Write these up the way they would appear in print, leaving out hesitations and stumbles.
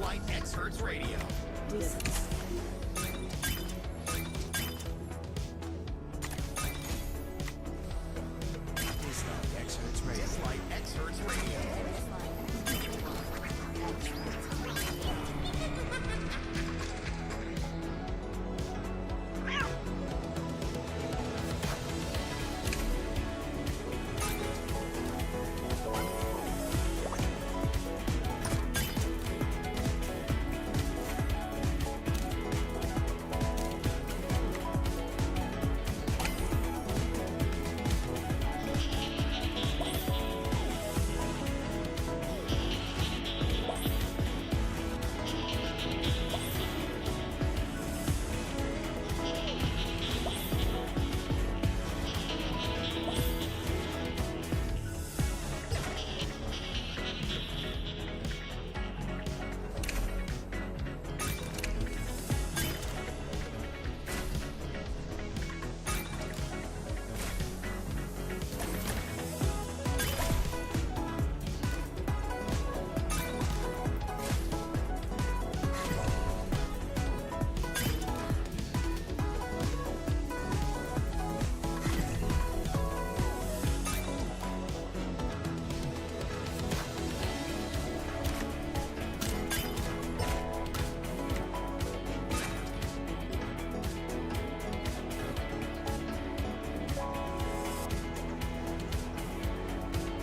Dislyte X Hertz Radio. Dislyte X Hertz Radio. Dislyte X Hertz Radio.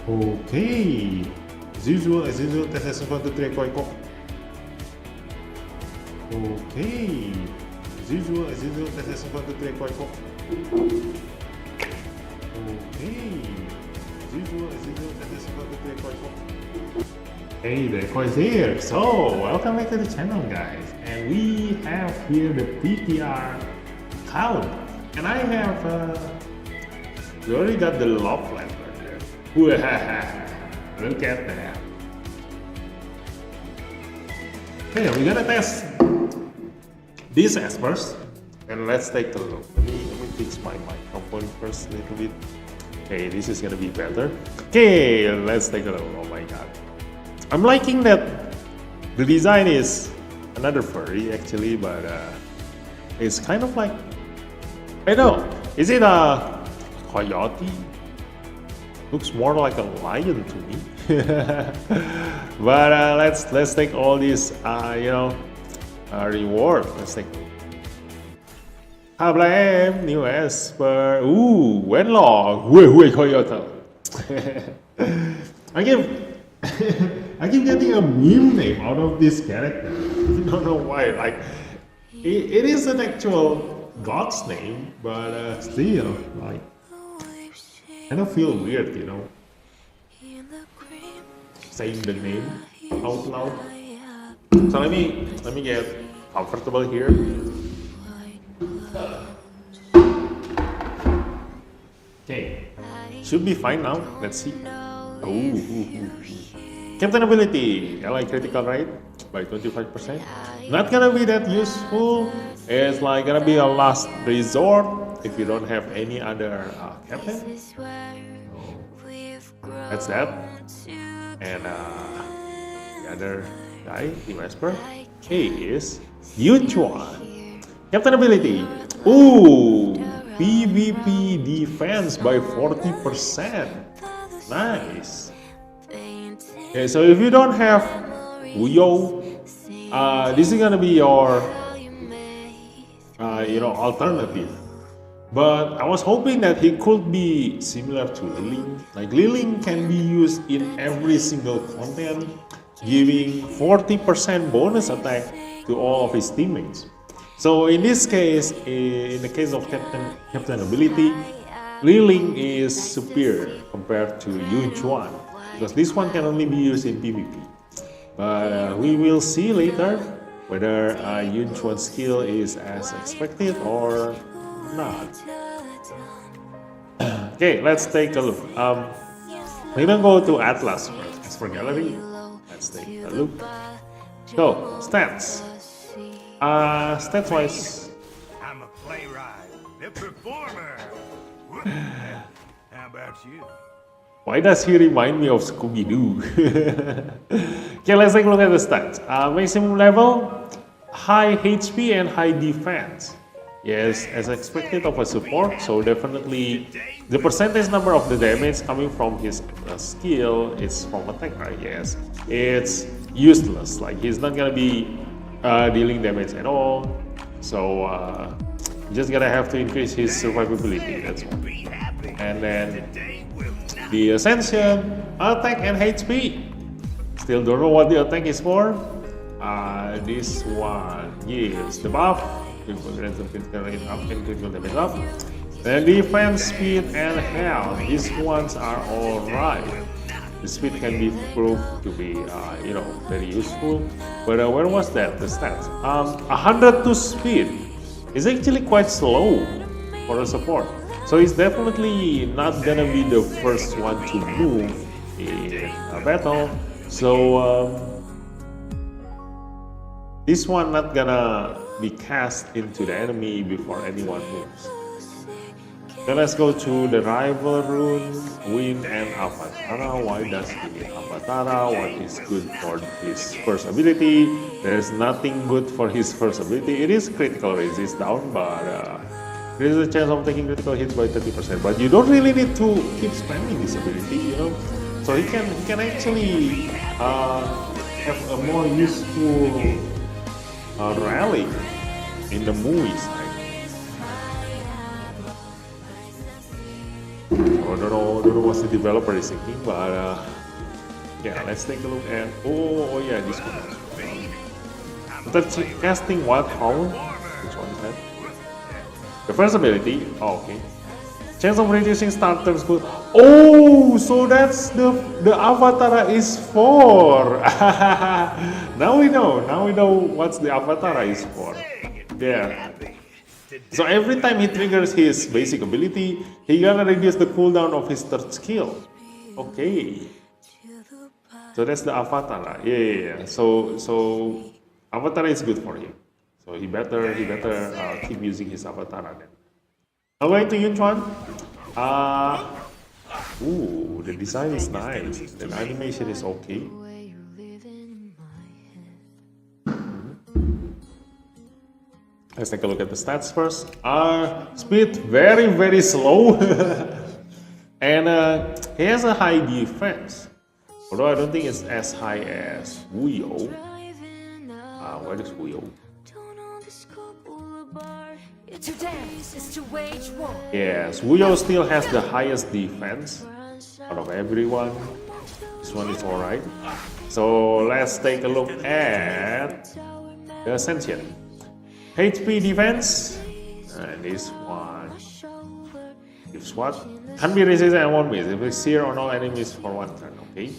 Okay, as usual, tes 1, 2, 3, kok. Okay, as usual, tes 1, 2, 3, kok. Okay, as usual, tes 1, 2, 3, kok. Hey, the Koi is here. So, welcome back to the channel, guys. And we have here the PTR count, and I have we already got the love letter. Look at that. Okay, we're gonna test this as first, and let's take a look. Let me fix my microphone first a little bit. Okay, this is gonna be better. Okay, let's take a look. Oh my god, I'm liking that the design is another furry actually, but it's kind of like, I don't know, is it a coyote? Looks more like a lion to me. But let's take all these reward. Let's take Hablem, new Esper. Ooh, Wenlog, HUEHUECOYOTL. I keep getting a meme name out of this character. I don't know why. Like it is an actual god's name, but still like, I don't feel weird, saying the name out loud. So let me get comfortable here. Okay, should be fine now. Let's see. Ooh. Captain ability, ally critical rate by 25%. Not gonna be that useful. It's like gonna be a last resort if you don't have any other captain. That's that. And the other guy, Team Esper, he is Chuan. Captain ability. Ooh, PvP defense by 40%. Nice. Okay, so if you don't have Uyo, this is gonna be your alternative. But I was hoping that he could be similar to Liling. Like Liling can be used in every single content, giving 40% bonus attack to all of his teammates. So in this case, in the case of captain ability, Liling is superior compared to Chuan, because this one can only be used in PvP. But we will see later whether Chuan's skill is as expected or not. Okay, let's take a look. We're gonna go to Atlas first. As for gallery, let's take a look. So, stats. Stats wise, I'm a playwright, a performer. How about you? Why does he remind me of Scooby-Doo? Okay, let's take a look at the stats. Maximum level, high HP and high defense. Yes, as expected of a support, so definitely the percentage number of the damage coming from his skill is from attack, right? Yes, it's useless, like he's not gonna be dealing damage at all, so just gonna have to increase his survivability, that's all. And then the Ascension, attack and HP. Still don't know what the attack is for. This one gives the buff, critical rate up and critical damage up. Then defense, speed, and health. These ones are alright. The speed can be proved to be, very useful. But where was that? The stats. 102 speed is actually quite slow for a support. So he's definitely not gonna be the first one to move in a battle. So this one not gonna be cast into the enemy before anyone moves. Then let's go to the rival rune, Wind and Avatara. Why does he need Avatara? What is good for his first ability? There's nothing good for his first ability. It is critical resist down, but there is a chance of taking critical hits by 30%. But you don't really need to keep spamming this ability, So he can actually have a more useful rally in the movie side. I don't know what the developer is thinking, but yeah, let's take a look at yeah, this one. That's casting Wild Howl. Which one is that? The first ability. Okay. Chance of reducing start turns good. Oh, so that's the Avatara is for. Now we know. Now we know what the Avatara is for. Yeah. So every time he triggers his basic ability, he gonna reduce the cooldown of his third skill. Okay. So that's the Avatara. Yeah. So Avatara is good for him. So he better keep using his Avatara then. Now going to Chuan. The design is nice. The animation is okay. Let's take a look at the stats first. Speed very, very slow. And he has a high defense. Although I don't think it's as high as Wuyo. Where is Wuyo? Yes, Wuyo still has the highest defense out of everyone. This one is alright. So let's take a look at the Ascension. HP defense, and this one gives what? Can be resisted and won't miss if it's sear on all enemies for one turn, okay?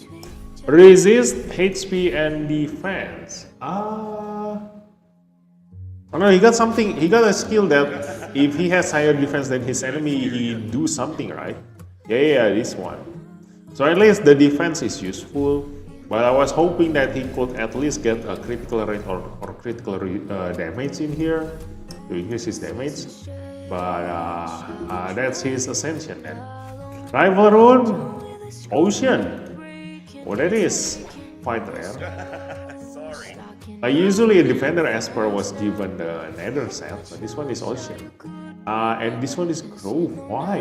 Resist, HP, and defense. Oh no, he got something, he got a skill that if he has higher defense than his enemy, he do something, right? Yeah, this one. So at least the defense is useful. But I was hoping that he could at least get a critical rate or critical damage in here to increase his damage. But that's his Ascension. And rival rune, Ocean. Oh, that is quite rare. Usually a Defender Esper was given the Nether set, but this one is Ocean. And this one is Grove. Why?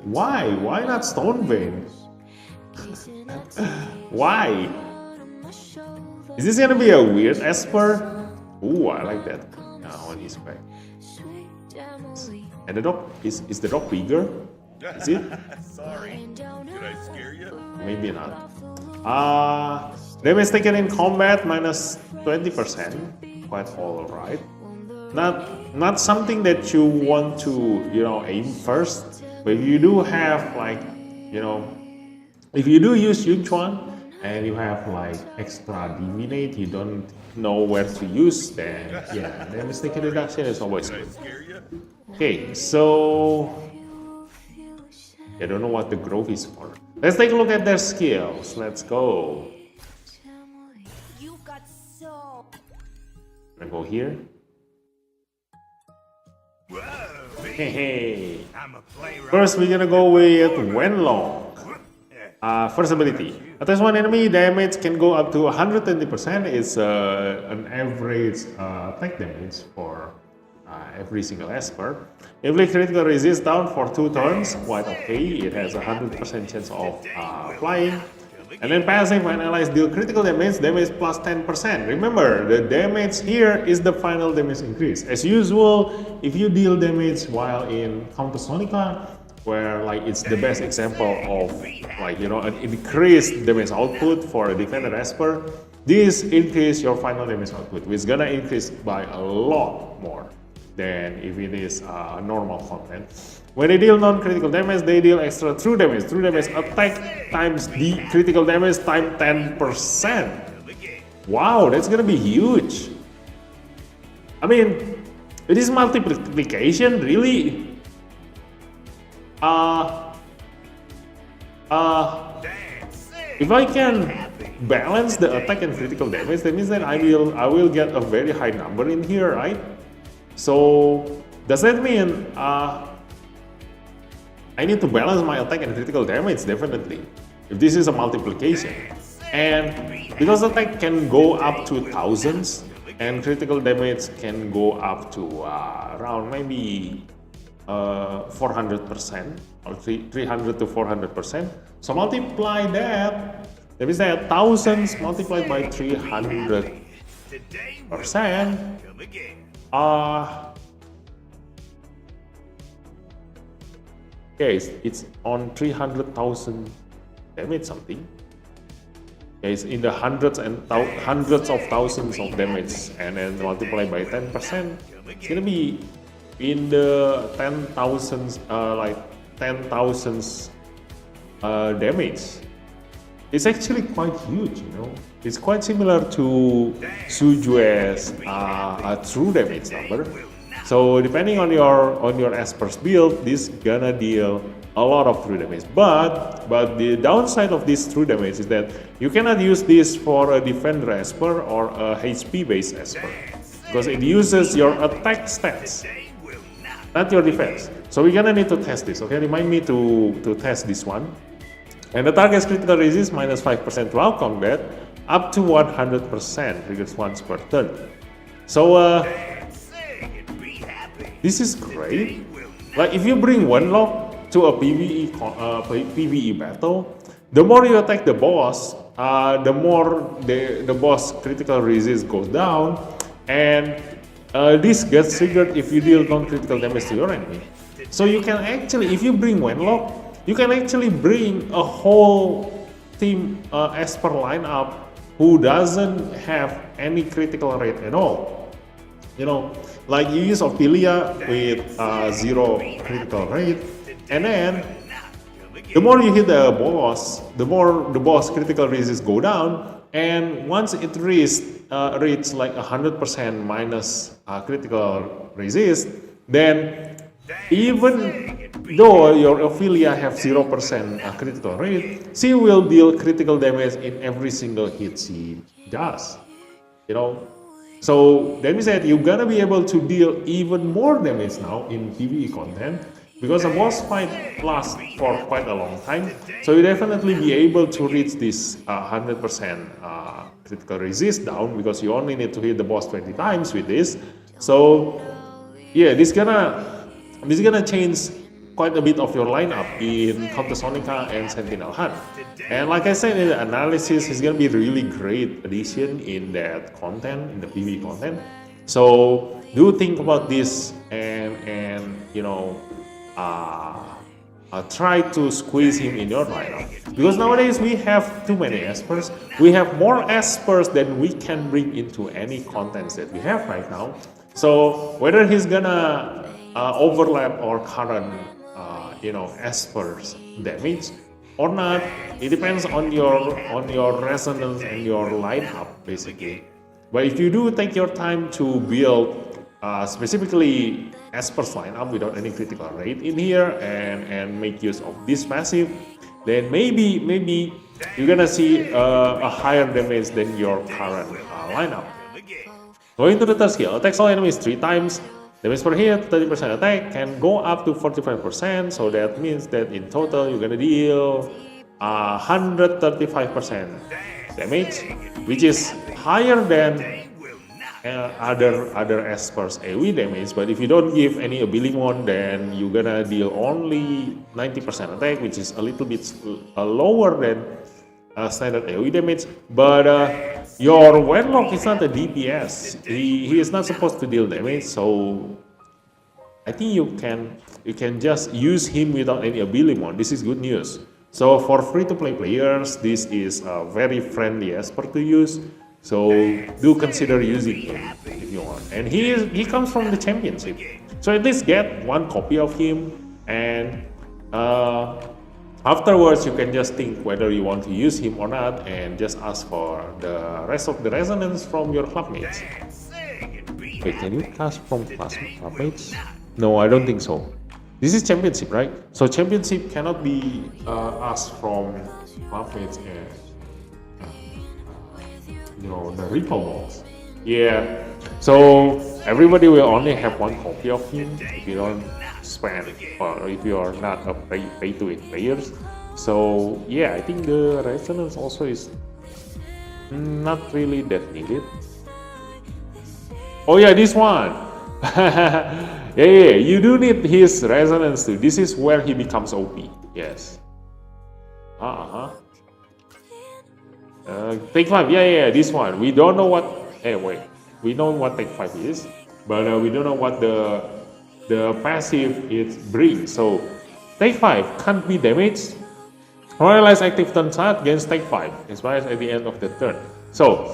Why not Stonebane? Why? Is this gonna be a weird Esper? Ooh, I like that. On his back. And the dog is the dog bigger? Is it? Sorry. Did I scare you? Maybe not. Damage taken in combat minus 20%. Quite alright. Not something that you want to aim first. But if you do have if you do use Chuan and you have extra Divinate, you don't know where to use, then yeah, damage taken reduction is always good. Okay, so I don't know what the Grove is for. Let's take a look at their skills. Let's go. I'm gonna go here. Hey. First, we're gonna go with Wenlong. First ability. Attacks one enemy, damage can go up to 120%. It's an average attack damage for every single Esper. Every critical resist down for 2 turns, quite okay. It has a 100% chance of flying. And then passive, when allies deal critical damage, damage plus 10%. Remember, the damage here is the final damage increase. As usual, if you deal damage while in Counter Sonica, where like it's the best example of like an increased damage output for a defender Esper, this increase your final damage output, which is gonna increase by a lot more than if it is normal content. When they deal non-critical damage, they deal extra true damage. True damage attack times the critical damage times 10%. Wow, that's gonna be huge. I mean, it is multiplication, really. If I can balance the attack and critical damage, that means that I will get a very high number in here, right? So does that mean I need to balance my attack and critical damage? Definitely, if this is a multiplication. And because attack can go up to thousands and critical damage can go up to around maybe 400% or 300 to 400%. So multiply that. That means that thousands multiplied by 300%. Okay, it's on 300,000 damage something. Okay, it's in the hundreds of thousands of damage, and then multiply by 10%. It's gonna be in the 10,000s, like 10,000s damage. It's actually quite huge, It's quite similar to Sujue's true damage number. So depending on your Esper's build, this gonna deal a lot of true damage. But the downside of this true damage is that you cannot use this for a defender Esper or a HP based Esper, because it uses your attack stats, not your defense. So we're gonna need to test this. Okay, remind me to test this one. And the target's critical resist minus 5% throughout combat, up to 100%, triggers once per turn. So this is great. Like if you bring one lock to a PvE battle, the more you attack the boss, the more the boss critical resist goes down, and this gets triggered if you deal non-critical damage to your enemy. So you can actually, if you bring Wenlock, you can actually bring a whole team Esper lineup who doesn't have any critical rate at all. Like you use Ophelia with 0 critical rate, and then the more you hit the boss, the more the boss critical resist go down, and once it reaches like 100% minus critical resist, then even though your Ophelia have 0% critical rate, she will deal critical damage in every single hit she does. So that means that you're gonna be able to deal even more damage now in PvE content, because the boss fight lasts for quite a long time. So you definitely be able to reach this 100% critical resist down, because you only need to hit the boss 20 times with this. So yeah, this gonna change quite a bit of your lineup in Counter Sonica and Sentinel Hunt. And like I said in the analysis, it's gonna be really great addition in that content, in the PvE content. So do think about this and try to squeeze him in your lineup, because nowadays we have too many Espers. We have more Espers than we can bring into any contents that we have right now. So whether he's gonna overlap our current Esper's damage or not, it depends on your resonance and your lineup basically. But if you do take your time to build specifically Esper's lineup without any critical rate in here and make use of this passive, then maybe you're gonna see a higher damage than your current lineup. Going to the third skill, attacks all enemies 3 times. Damage per hit, 30% attack, can go up to 45%, so that means that in total you're gonna deal 135% damage, which is higher than other Esper's AoE damage. But if you don't give any ability one, then you're gonna deal only 90% attack, which is a little bit lower than standard AoE damage. But your Wenlock is not a DPS. He is not supposed to deal damage, so I think you can just use him without any ability one. This is good news. So for free-to-play players, this is a very friendly Esper to use. So do consider using him if you want. And he comes from the championship. So at least get one copy of him, and afterwards you can just think whether you want to use him or not, and just ask for the rest of the resonance from your clubmates. Wait, can you cast from clubmates? No, I don't think so. This is championship, right? So championship cannot be asked from clubmates and the repo box. Yeah. So everybody will only have one copy of him if you don't spend, or if you are not a pay to win players. So yeah, I think the resonance also is not really that needed. Oh yeah, this one. Yeah, you do need his resonance too. This is where he becomes OP. Yes. Take 5. Yeah, this one. We don't know what. Hey, wait. We know what take 5 is, but we don't know what the passive it brings. So take 5 can't be damaged. Paralyze active turn start against take 5. Expires at the end of the turn. So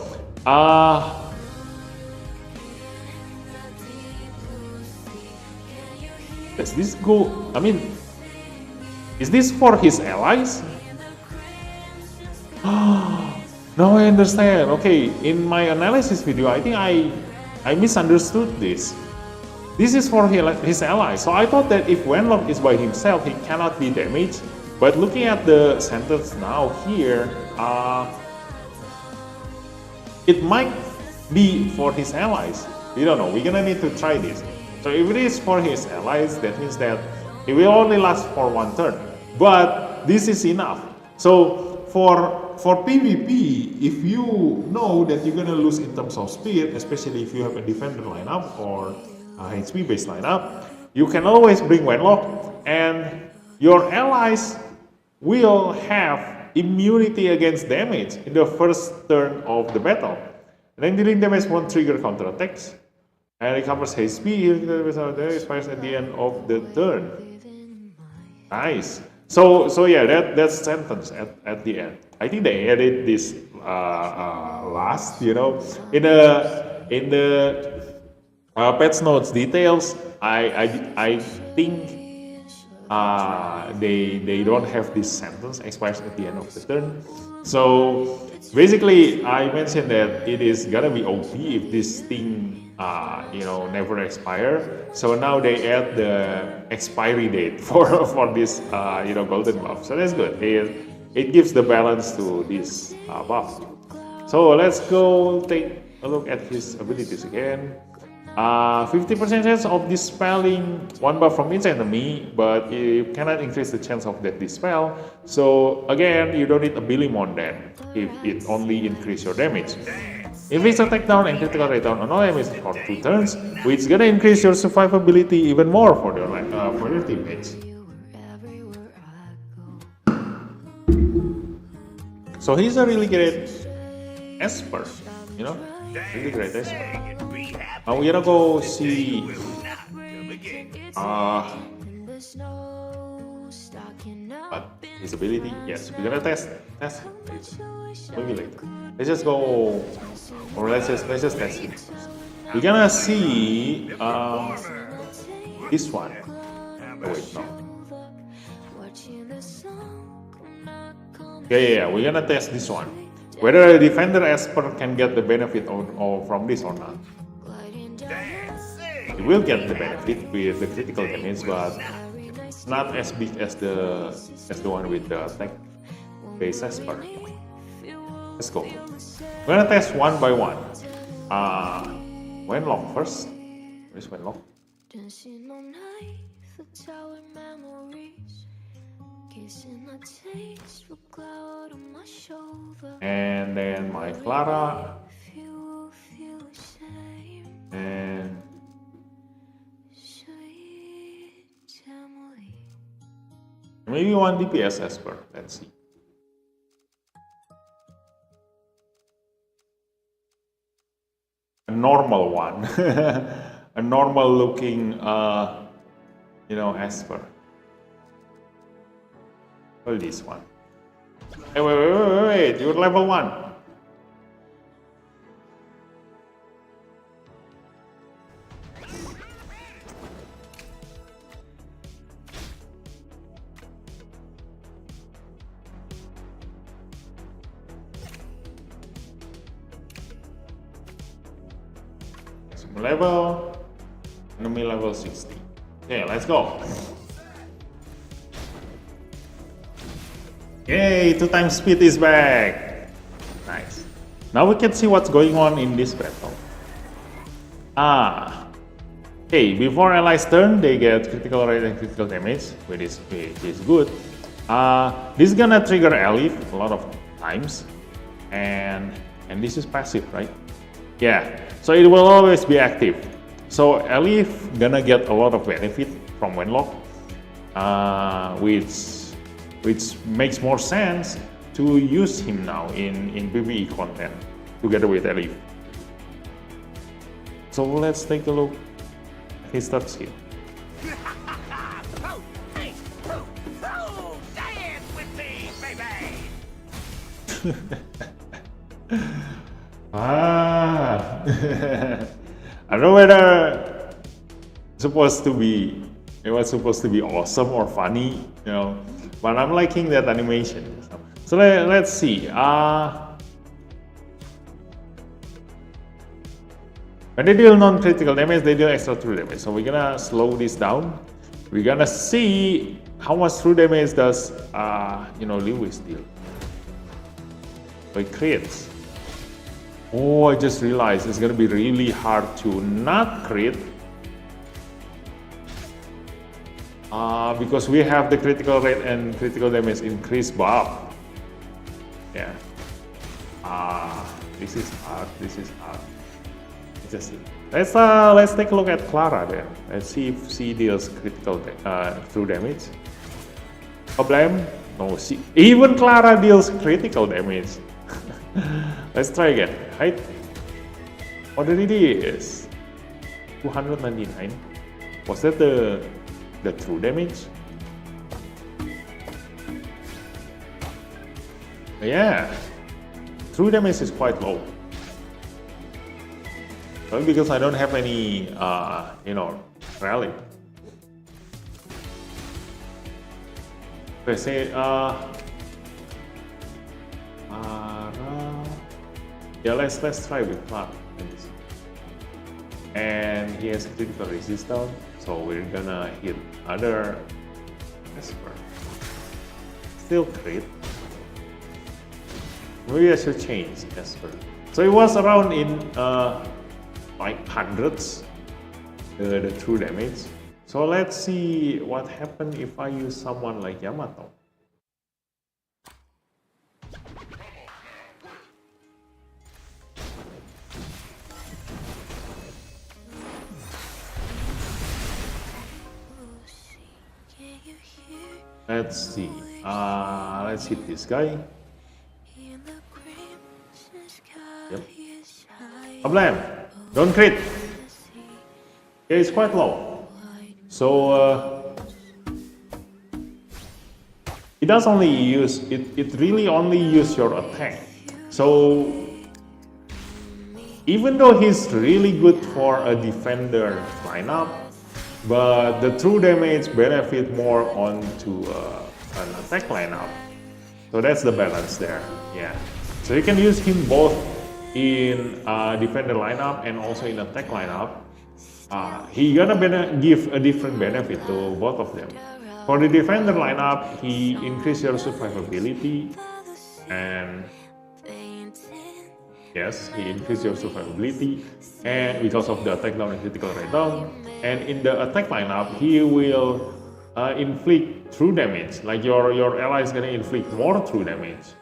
does this go? I mean, is this for his allies? Now I understand. Okay, in my analysis video, I think I misunderstood this. This is for his allies. So I thought that if Wenlock is by himself, he cannot be damaged. But looking at the sentence now here, it might be for his allies. We don't know. We're gonna need to try this. So if it is for his allies, that means that it will only last for one turn. But this is enough. So for PvP, if you know that you're gonna lose in terms of speed, especially if you have a defender lineup or a HP based lineup, you can always bring Wenlock, and your allies will have immunity against damage in the first turn of the battle. And then dealing damage won't trigger counterattacks. And recovers HP, expires at the end of the turn. Nice. So yeah, that's sentence at the end. I think they added this last, in the patch notes details. I think they don't have this sentence expires at the end of the turn. So basically, I mentioned that it is gonna be OP if this thing never expire. So now they add the expiry date for this golden buff. So that's good. It gives the balance to this buff. So let's go take a look at his abilities again. 50% chance of dispelling one buff from each enemy, but you cannot increase the chance of that dispel. So again, you don't need a billing on that if it only increase your damage. Increase attack down and critical rate down on all enemies for 2 turns, which is gonna increase your survivability even more for your teammates. So he's a really great Esper, really great Esper. We're gonna go see his ability. Yes, we're gonna test maybe later. Let's just go, or let's just test it first. We're gonna see this one. Oh, wait, no. Yeah, we're gonna test this one. Whether a defender Esper can get the benefit from this or not. He will get the benefit with the critical damage, but it's not as big as the one with the attack base Esper. Let's go. We're gonna test one by one. Wenlock first. Where's Wenlock? And then my Clara. And maybe one DPS Esper. Let's see. A normal one. A normal looking, Esper. Well, this one. Hey, wait, you're level 1. Level, enemy level 60. Okay, let's go. Yay, 2 times speed is back. Nice. Now we can see what's going on in this battle. Okay, before allies turn, they get critical rate and critical damage, which is good. This is gonna trigger Elif a lot of times, and this is passive, right? Yeah, so it will always be active. So Elif gonna get a lot of benefit from Wenlock, which makes more sense to use him now in PvE content together with Elif. So let's take a look at his stats here. Dance with me, baby! I don't know whether it was supposed to be awesome or funny, but I'm liking that animation. So let's see. When they deal non-critical damage, they deal extra true damage. So we're gonna slow this down. We're gonna see how much true damage does Lewis deal. So it crits. Oh, I just realized it's gonna be really hard to not crit. Because we have the critical rate and critical damage increase buff. Yeah. This is hard. Let's take a look at Clara then. Let's see if she deals critical true damage. Problem? No, even Clara deals critical damage. Let's try again, right? What it is? 299. Was that the true damage? Yeah, true damage is quite low. Well, because I don't have any, rally. Let's say, yeah, let's try with Clara. And he has critical resistance, so we're gonna hit other Esper. Still crit. Maybe I should change Esper. So it was around in like hundreds, the true damage. So let's see what happens if I use someone like Yamato. Let's see. Let's hit this guy. Yep. Problem. Don't crit. Okay, it's quite low. So it does only use it really only use your attack. So even though he's really good for a defender lineup, but the true damage benefit more onto an attack lineup. So that's the balance there. Yeah. So you can use him both in defender lineup and also in attack lineup. He gonna give a different benefit to both of them. For the defender lineup, he increase your survivability, and yes, he increase your survivability, and because of the attack down and critical rate down. And in the attack lineup, he will inflict true damage. Like your ally is gonna inflict more true damage.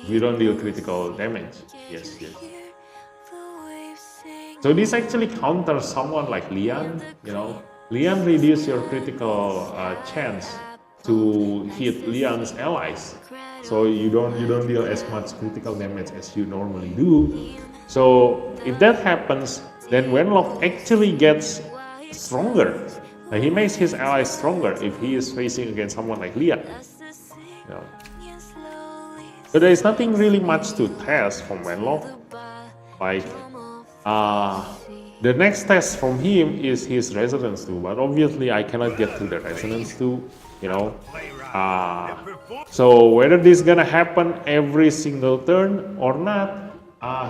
We don't deal critical damage. Yes, yes. So this actually counters someone like Lian. You know, Lian reduce your critical chance to hit Lian's allies. So you don't deal as much critical damage as you normally do. So if that happens, then Wenlock actually gets stronger. He makes his allies stronger if he is facing against someone like Lian. You know. So there is nothing really much to test from Wenlock. Like the next test from him is his Resonance 2, but obviously I cannot get to the Resonance 2, you know. So whether this is gonna happen every single turn or not,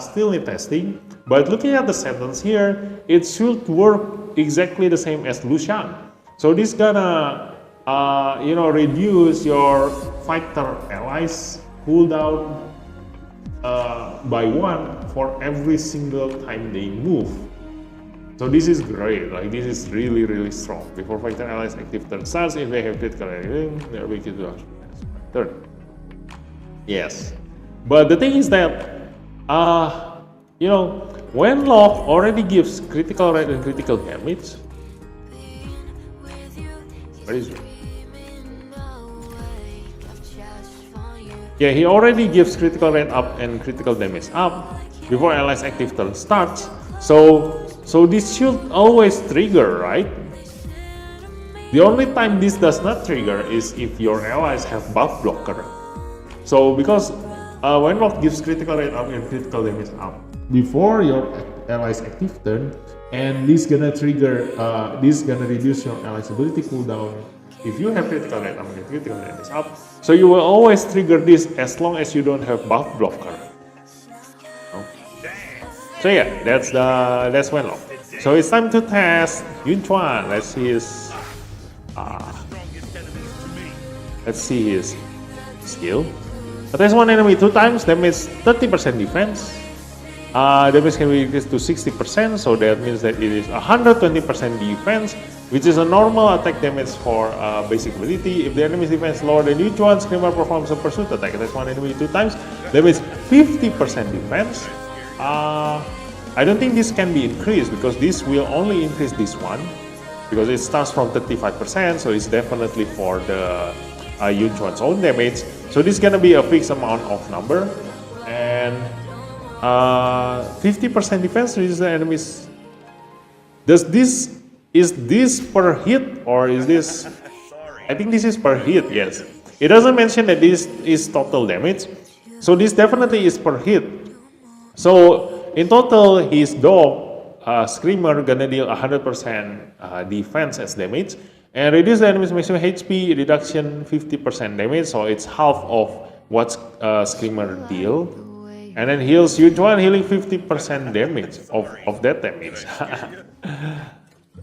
still in testing. But looking at the sentence here, it should work exactly the same as Lucian. So this gonna you know, reduce your fighter allies cooldown by 1 for every single time they move. So this is great, like this is really strong. Before fighter allies active turn starts, if they have critical rating, they are weak to turn. Yes. But the thing is that, you know, Wenlock already gives critical rate and critical damage. Where is it? Yeah, he already gives critical rate up and critical damage up before allies active turn starts. So this should always trigger, right? The only time this does not trigger is if your allies have buff blocker. So because Wenlock gives critical rate up and critical damage up before your allies active turn, and this gonna trigger, this gonna reduce your allies ability cooldown if you have critical rate up and critical damage up. So you will always trigger this as long as you don't have buff blocker. So yeah, that's Wenlock. So it's time to test Chuan. Let's see his skill. Attack one enemy 2 times, damage 30% defense. Damage can be increased to 60%, so that means that it is 120% defense, which is a normal attack damage for basic ability. If the enemy's defense is lower than Chuan, Screamer performs a pursuit attack. Attack one enemy 2 times, damage 50% defense. I don't think this can be increased because this will only increase this one because it starts from 35%, so it's definitely for the Chuan's own damage. So this is gonna be a fixed amount of number, and 50% defense reduces the enemies. Is this per hit or is this? I think this is per hit. Yes, it doesn't mention that this is total damage, so this definitely is per hit. So in total, his dog Screamer gonna deal 100% defense as damage and reduce the enemy's maximum HP reduction 50% damage. So it's half of what Screamer deal, and then heals Chuan, healing 50% damage of that damage.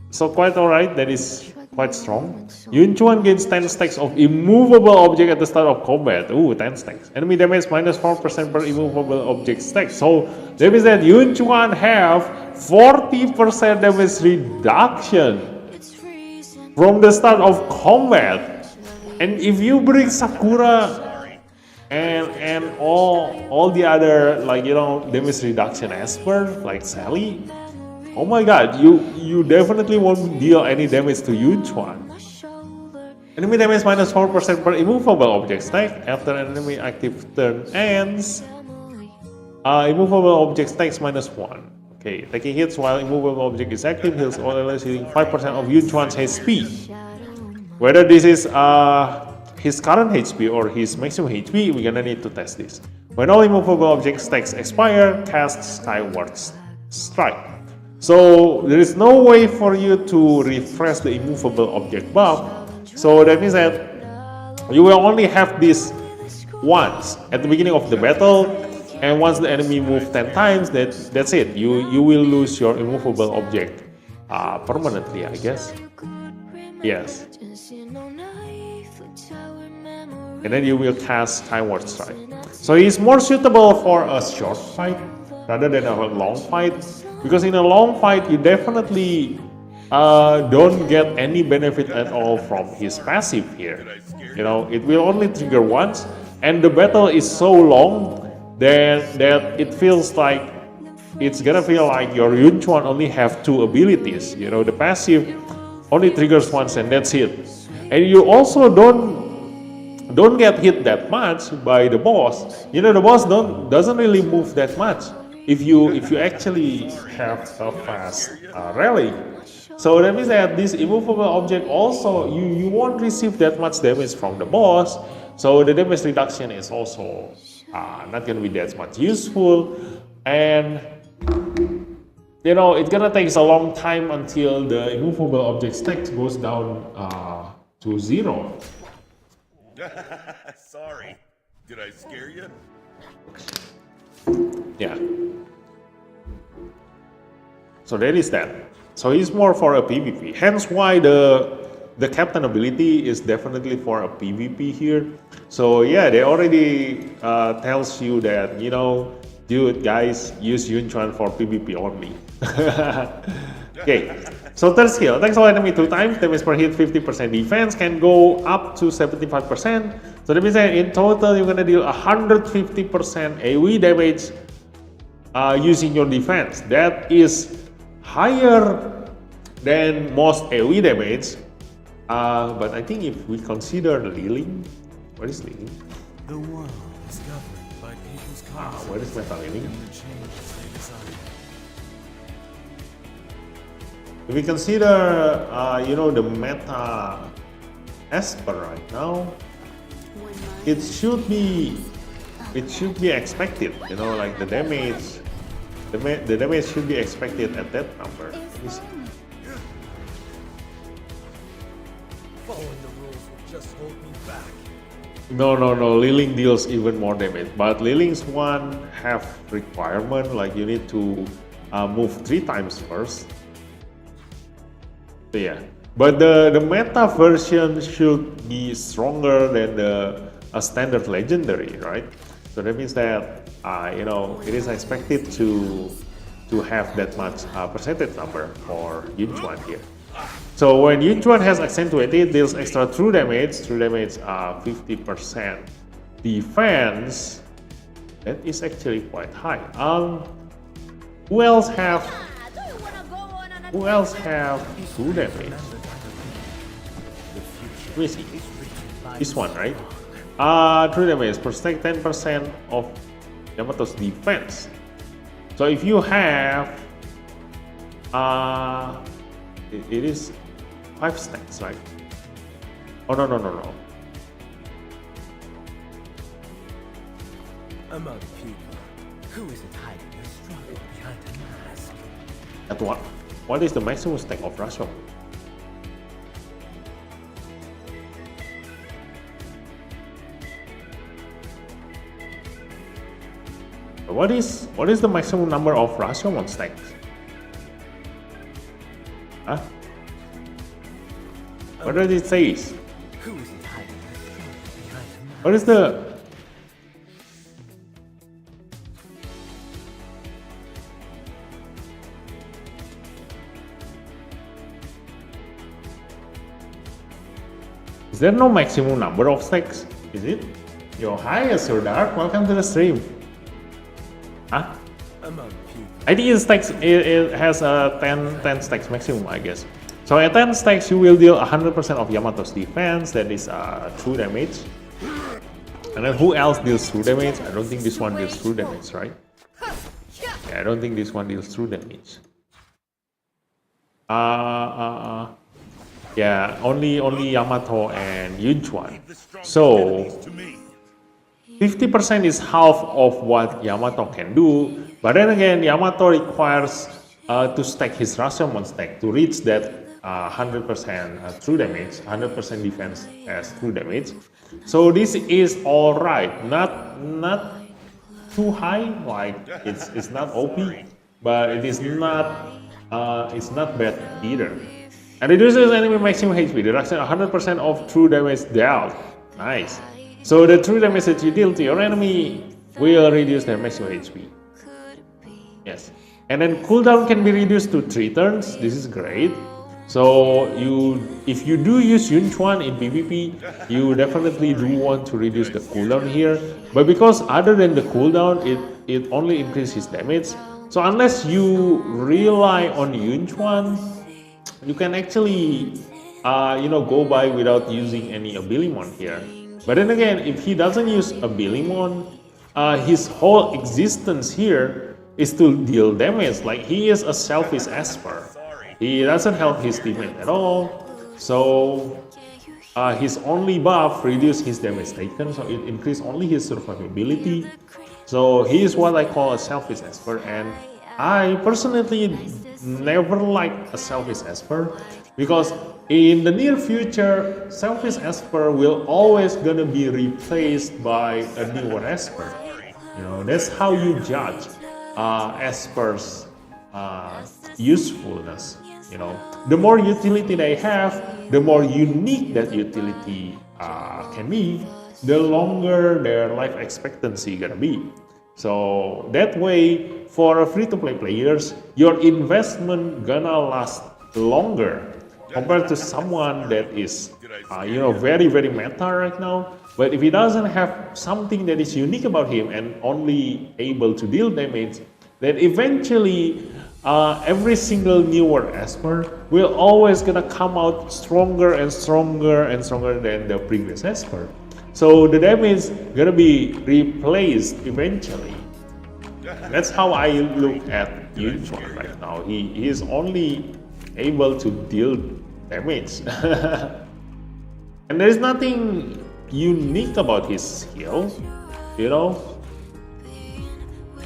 So quite alright, that is quite strong. Chuan gains 10 stacks of immovable object at the start of combat. Ooh, 10 stacks. Enemy damage minus 4% per immovable object stack. So that means that Chuan have 40% damage reduction from the start of combat. And if you bring Sakura and all the other, like, you know, damage reduction expert like Sally, oh my god, you definitely won't deal any damage to Chuan. Enemy damage minus 4% per immovable object stack after an enemy active turn ends. Immovable object stacks minus 1. Okay, taking hits while immovable object is active heals all allies, healing 5% of Chuan's HP. Whether this is his current HP or his maximum HP, we're gonna need to test this. When all immovable object stacks expire, cast Skyward Strike. So there is no way for you to refresh the immovable object buff. So that means that you will only have this once at the beginning of the battle, and once the enemy moves 10 times, that's it. You will lose your immovable object permanently, I guess. Yes. And then you will cast Skyward Strike. So he's more suitable for a short fight rather than a long fight. Because in a long fight, you definitely don't get any benefit at all from his passive here. You know, it will only trigger once, and the battle is so long that it feels like it's gonna feel like your Chuan only have two abilities. You know, the passive only triggers once and that's it. And you also don't get hit that much by the boss. You know, the boss doesn't really move that much if you actually have a fast rally. So that means that this immovable object also you won't receive that much damage from the boss. So the damage reduction is also not gonna be that much useful, and you know it's gonna take a long time until the immovable object stack goes down to 0. Sorry. Did I scare you? Yeah. So that is that. So he's more for a PvP. Hence why the captain ability is definitely for a PvP here. So yeah, they already tells you that, you know, dude, guys, use Chuan for PvP only. Okay. So third skill, attacks all enemy 2 times, damage per hit 50%, defense can go up to 75%. So that means that in total you're gonna deal 150% AoE damage using your defense. That is higher than most AoE damage. But I think if we consider Liling, what is Liling? The world is governed by people's cause. What is Meta Liling? And the changes they desire. If we consider, you know, the meta Esper right now, it should be expected. You know, like the damage, the damage should be expected at that number. Let me see. Following the rules will just hold me back. No. Liling deals even more damage, but Liling's one have requirement like you need to move 3 times first. So yeah, but the meta version should be stronger than the standard legendary, right? So that means that you know it is expected to have that much percentage number for Chuan here. So when Chuan has accentuated, deals extra true damage 50%. Defense, that is actually quite high. Who else have true damage? Who is he? This one, right? True damage, protect 10% of Yamato's defense. So if you have it is 5 stacks, right? Oh no. Among people, who isn't hiding their struggle behind a mask? At what? What is the maximum stack of Rashomon? What is the maximum number of Rashomon stacks? Huh? What does it say? Who isn't hiding their struggle behind a mask? What is the... Is there no maximum number of stacks? Is it? Yo, hi, Sir Dark. Welcome to the stream. Huh? Among people, I think it has a 10 stacks maximum, I guess. So at 10 stacks, you will deal 100% of Yamato's defense. That is true damage. And then who else deals true damage? I don't think this one deals true damage, right? Yeah, I don't think this one deals true damage. Yeah, only Yamato and Chuan. So 50% is half of what Yamato can do, but then again, Yamato requires to stack his Rashomon stack to reach that 100% true damage, 100% defense as true damage. So this is all right, not too high, like it's not OP, but it is not it's not bad either. And reduces enemy maximum HP, reduction 100% of true damage dealt. Nice. So the true damage that you deal to your enemy will reduce their maximum HP. Yes. And then cooldown can be reduced to 3 turns. This is great. So if you do use Chuan in PvP, you definitely do want to reduce the cooldown here. But because other than the cooldown, it only increases his damage. So unless you rely on Chuan, you can actually go by without using any Abilimon here. But then again, if he doesn't use Abilimon, his whole existence here is to deal damage. Like, he is a selfish Esper. He doesn't help his teammate at all. So his only buff reduce his damage taken, so it increase only his survivability. So he is what I call a selfish Esper, and I personally never liked a selfish Esper, because in the near future, selfish Esper will always gonna be replaced by a newer Esper. That's how you judge Esper's usefulness. The more utility they have, the more unique that utility can be, the longer their life expectancy gonna be. So that way, for free-to-play players, your investment gonna last longer compared to someone that is very, very meta right now. But if he doesn't have something that is unique about him and only able to deal damage, then eventually every single newer Esper will always gonna come out stronger and stronger and stronger than the previous Esper. So the damage gonna be replaced eventually. That's how I look at Chuan right now. He is only able to deal damage. And there is nothing unique about his skill, Yeah,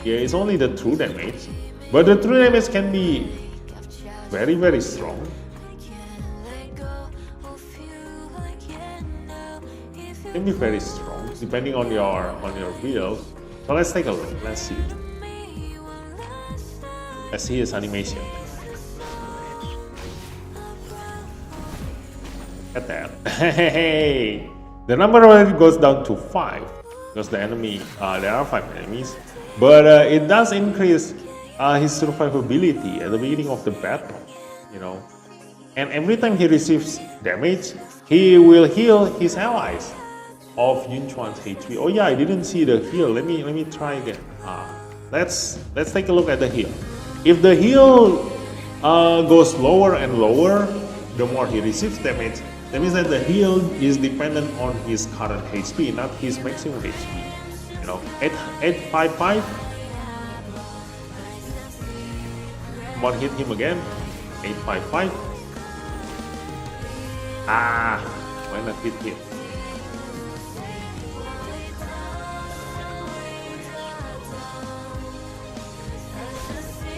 it's only the true damage. But the true damage can be very, very strong. Can be very strong depending on your build. So let's take a look. Let's see. Let's see his animation. Look at that. Hey, the number already goes down to 5 because there are 5 enemies, but it does increase his survivability at the beginning of the battle. And every time he receives damage, he will heal his allies of Chuan's HP. Oh yeah, I didn't see the heal. Let me try again. Let's take a look at the heal. If the heal goes lower and lower, the more he receives damage, that means that the heal is dependent on his current HP, not his maximum HP. 855. Come on, hit him again. 855. Why not hit him?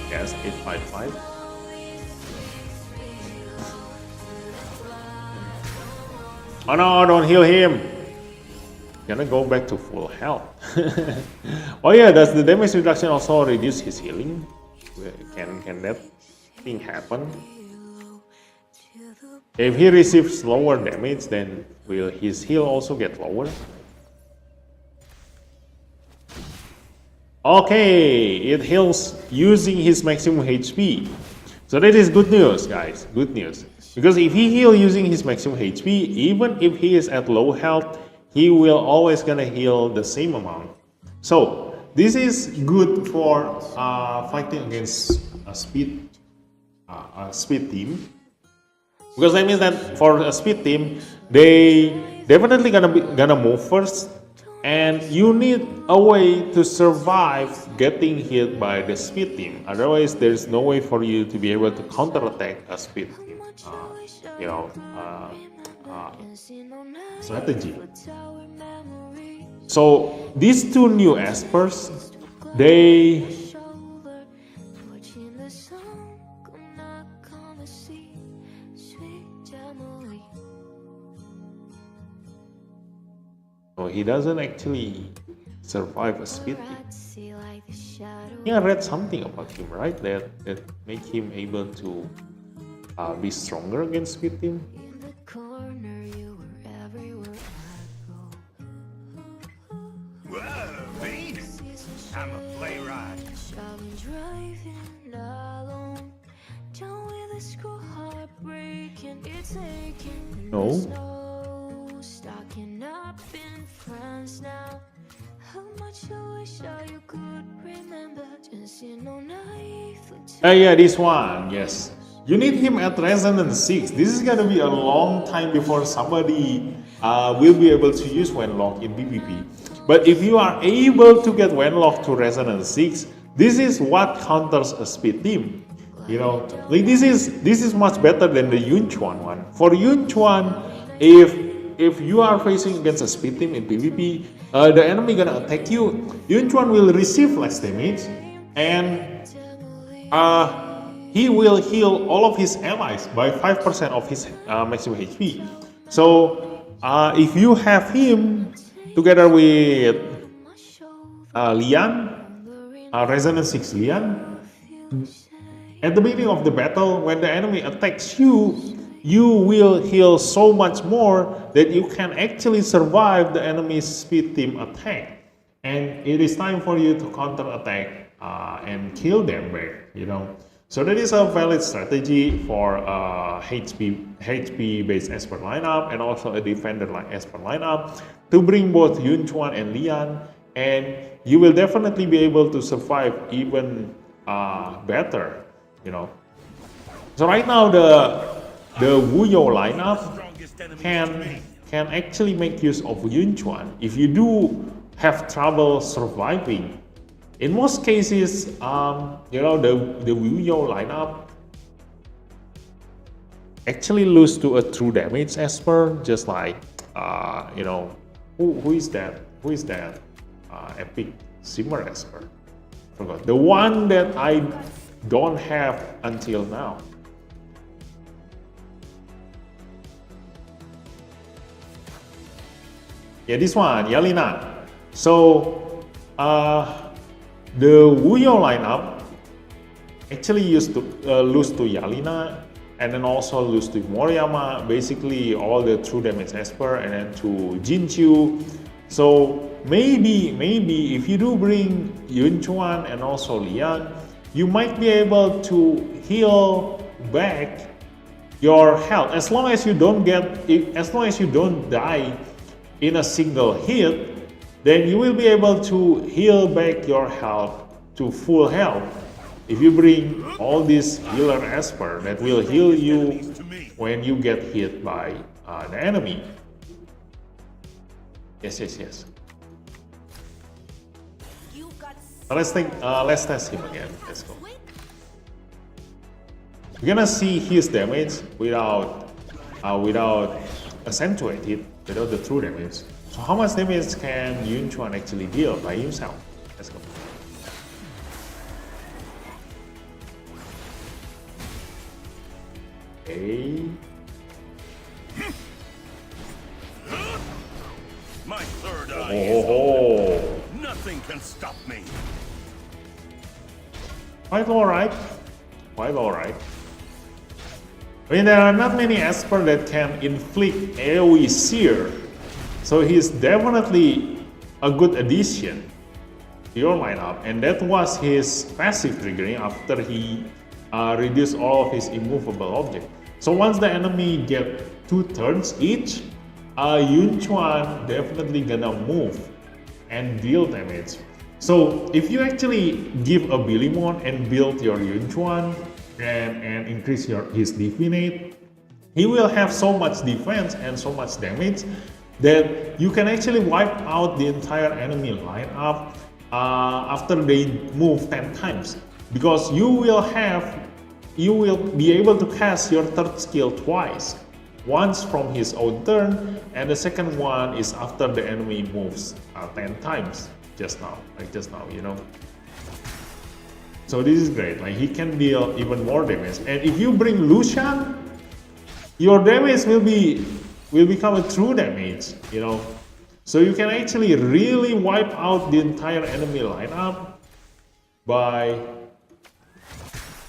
Yes, 855. Oh no, don't heal him. Gonna go back to full health. Oh yeah, does the damage reduction also reduce his healing? Can that thing happen? If he receives lower damage, then will his heal also get lower? Okay, it heals using his maximum HP. So that is good news, guys. Good news. Because if he heals using his maximum HP, even if he is at low health, he will always gonna heal the same amount. So this is good for fighting against a speed team. Because that means that for a speed team, they definitely gonna move first. And you need a way to survive getting hit by the speed team. Otherwise, there's no way for you to be able to counterattack a speed team. Strategy. So these two new Espers, he doesn't actually survive a speed team. I read something about him, right? That make him able to be stronger against speed team. Whoa, me? I'm a playwright. Driving alone, down with a school heartbreak. No. Yeah, this one, yes. You need him at Resonance 6. This is gonna be a long time before somebody will be able to use Wenlock in PvP. But if you are able to get Wenlock to Resonance 6, this is what counters a speed team. You know, like this is much better than the Chuan one. For Chuan, if you are facing against a speed team in PvP, the enemy gonna attack you. Chuan will receive less damage, and he will heal all of his allies by 5% of his maximum HP. So if you have him together with Lian, Resonance 6 Lian, at the beginning of the battle, when the enemy attacks you, you will heal so much more that you can actually survive the enemy's speed team attack. And it is time for you to counter attack and kill them back, you know. So that is a valid strategy for HP based expert lineup and also a defender like expert lineup to bring both Chuan and Lian, and you will definitely be able to survive even better, you know. So right now the Wuyo lineup can actually make use of Chuan if you do have trouble surviving. In most cases, you know, the Wuyo lineup actually lose to a true damage esper, just like you know, who is that? Who is that? Epic Simmer esper. Forgot the one that I don't have until now. Yeah, this one, Yelena. So the Wuyo lineup actually used to lose to Yelena, and then also lose to Moriyama, basically all the true damage esper, and then to Jinchu. So maybe if you do bring Chuan and also Lian, you might be able to heal back your health as long as you don't die in a single hit. Then you will be able to heal back your health to full health if you bring all these healer esper that will heal you when you get hit by the enemy. Yes. Let's test him again. Let's go. We're gonna see his damage without accentuated, without the true damage. So how much damage can Chuan actually deal by himself? Let's go. Okay. My third eye is open. Nothing can stop me. Quite alright. Quite alright. I mean, there are not many esper that can inflict AoE sear. So he's definitely a good addition to your lineup, and that was his passive triggering after he reduced all of his immovable objects. So once the enemy get 2 turns each, Chuan definitely gonna move and deal damage. So if you actually give a Bilimon and build your Chuan and increase his Divinate, he will have so much defense and so much damage that you can actually wipe out the entire enemy lineup after they move 10 times, because you will be able to cast your third skill twice, once from his own turn, and the second one is after the enemy moves 10 times just now, you know. So this is great, like he can deal even more damage, and if you bring Lucian, your damage will become a true damage, you know. So you can actually really wipe out the entire enemy lineup by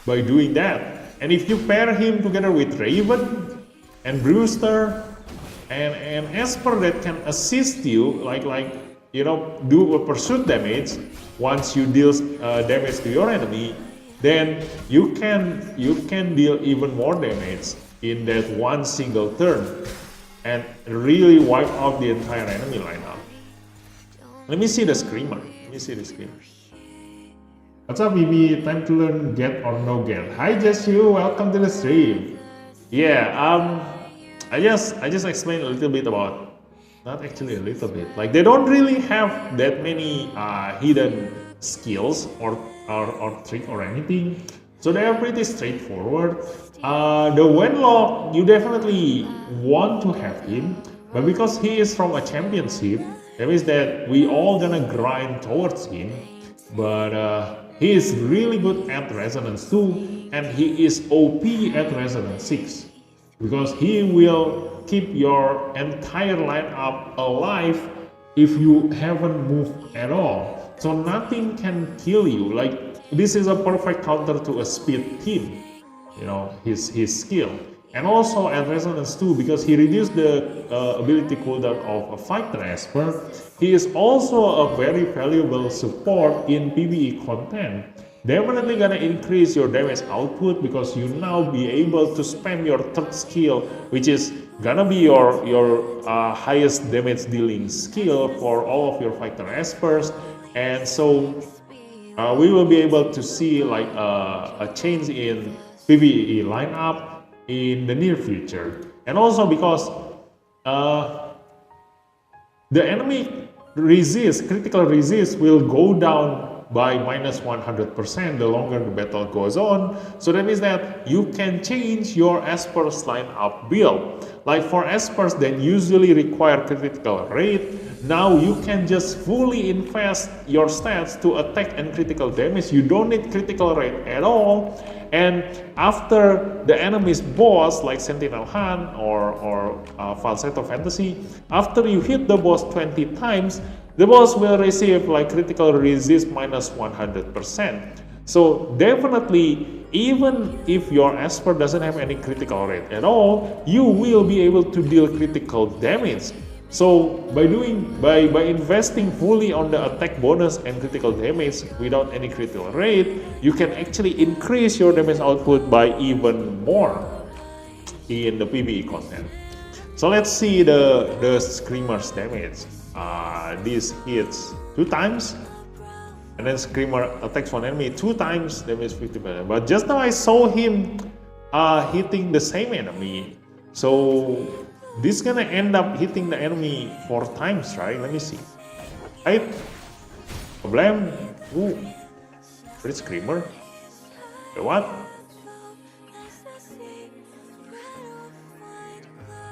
doing that. And if you pair him together with Raven and Brewster and Esper that can assist you, like you know, do a pursuit damage once you deal damage to your enemy, then you can deal even more damage in that one single turn and really wipe out the entire enemy lineup. Let me see the Screamer. What's up, BB? Time to learn get or no get. Hi, Jessu. Welcome to the stream. Yeah, I just explained a little bit about, not actually a little bit. Like they don't really have that many hidden skills or trick or anything. So they are pretty straightforward. The Wenlock, you definitely want to have him, but because he is from a championship, that means that we all gonna grind towards him. But he is really good at Resonance 2, and he is OP at Resonance 6, because he will keep your entire lineup alive if you haven't moved at all. So nothing can kill you. Like, this is a perfect counter to a speed team, you know, his skill. And also at Resonance 2, because he reduced the ability cooldown of a Fighter Esper, he is also a very valuable support in PvE content. Definitely gonna increase your damage output, because you now be able to spam your third skill, which is gonna be your highest damage dealing skill for all of your Fighter Espers. And so we will be able to see like a change in PvE lineup in the near future. And also because the enemy critical resist will go down by -100% the longer the battle goes on. So that means that you can change your Esper's lineup build. Like for Espers that usually require critical rate, now you can just fully invest your stats to attack and critical damage. You don't need critical rate at all. And after the enemy's boss, like Sentinel Han or Falsetto Fantasy, after you hit the boss 20 times, the boss will receive like critical resist -100%. So definitely, even if your Esper doesn't have any critical rate at all, you will be able to deal critical damage. So by investing fully on the attack bonus and critical damage without any critical rate, you can actually increase your damage output by even more in the PvE content. So let's see the Screamer's damage. This hits 2 times, and then Screamer attacks one enemy 2 times, damage 50%. But just now I saw him hitting the same enemy. So this is gonna end up hitting the enemy 4 times, right? Let me see. Right? Problem. Ooh. Where's Screamer? The what?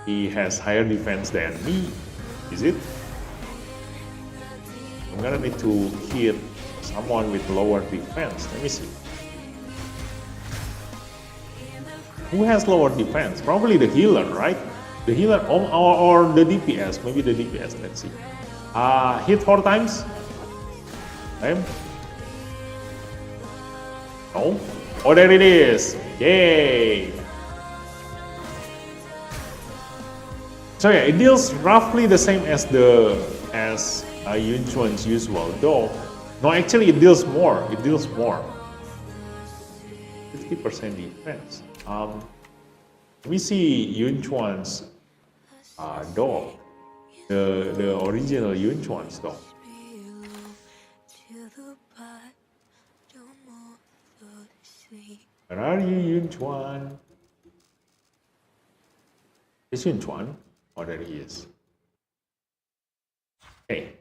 He has higher defense than me. Is it? I'm gonna need to hit someone with lower defense. Let me see. Who has lower defense? Probably the healer, right? The healer or the DPS. Maybe the DPS. Let's see. Hit 4 times. Okay. Oh. Oh, there it is. Yay. So yeah, it deals roughly the same as Yun Chuan's usual, though. No, actually it deals more. 50% defense. Let me see Yun Chuan's dog. The original Yun Chuan's dog. Where are you, Yun Chuan? Is Yun Chuan? Oh, there he is. Okay.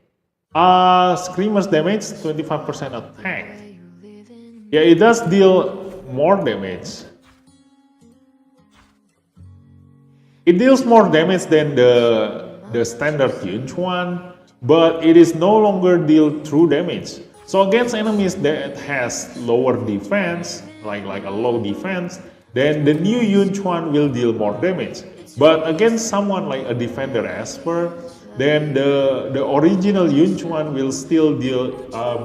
Screamer's damage, 25% attack. Yeah, it does deal more damage. It deals more damage than the standard Yun Chuan, but it is no longer deal true damage. So against enemies that has lower defense, like a low defense, then the new Yun Chuan will deal more damage. But against someone like a Defender Esper, then the original Yun Chuan will still deal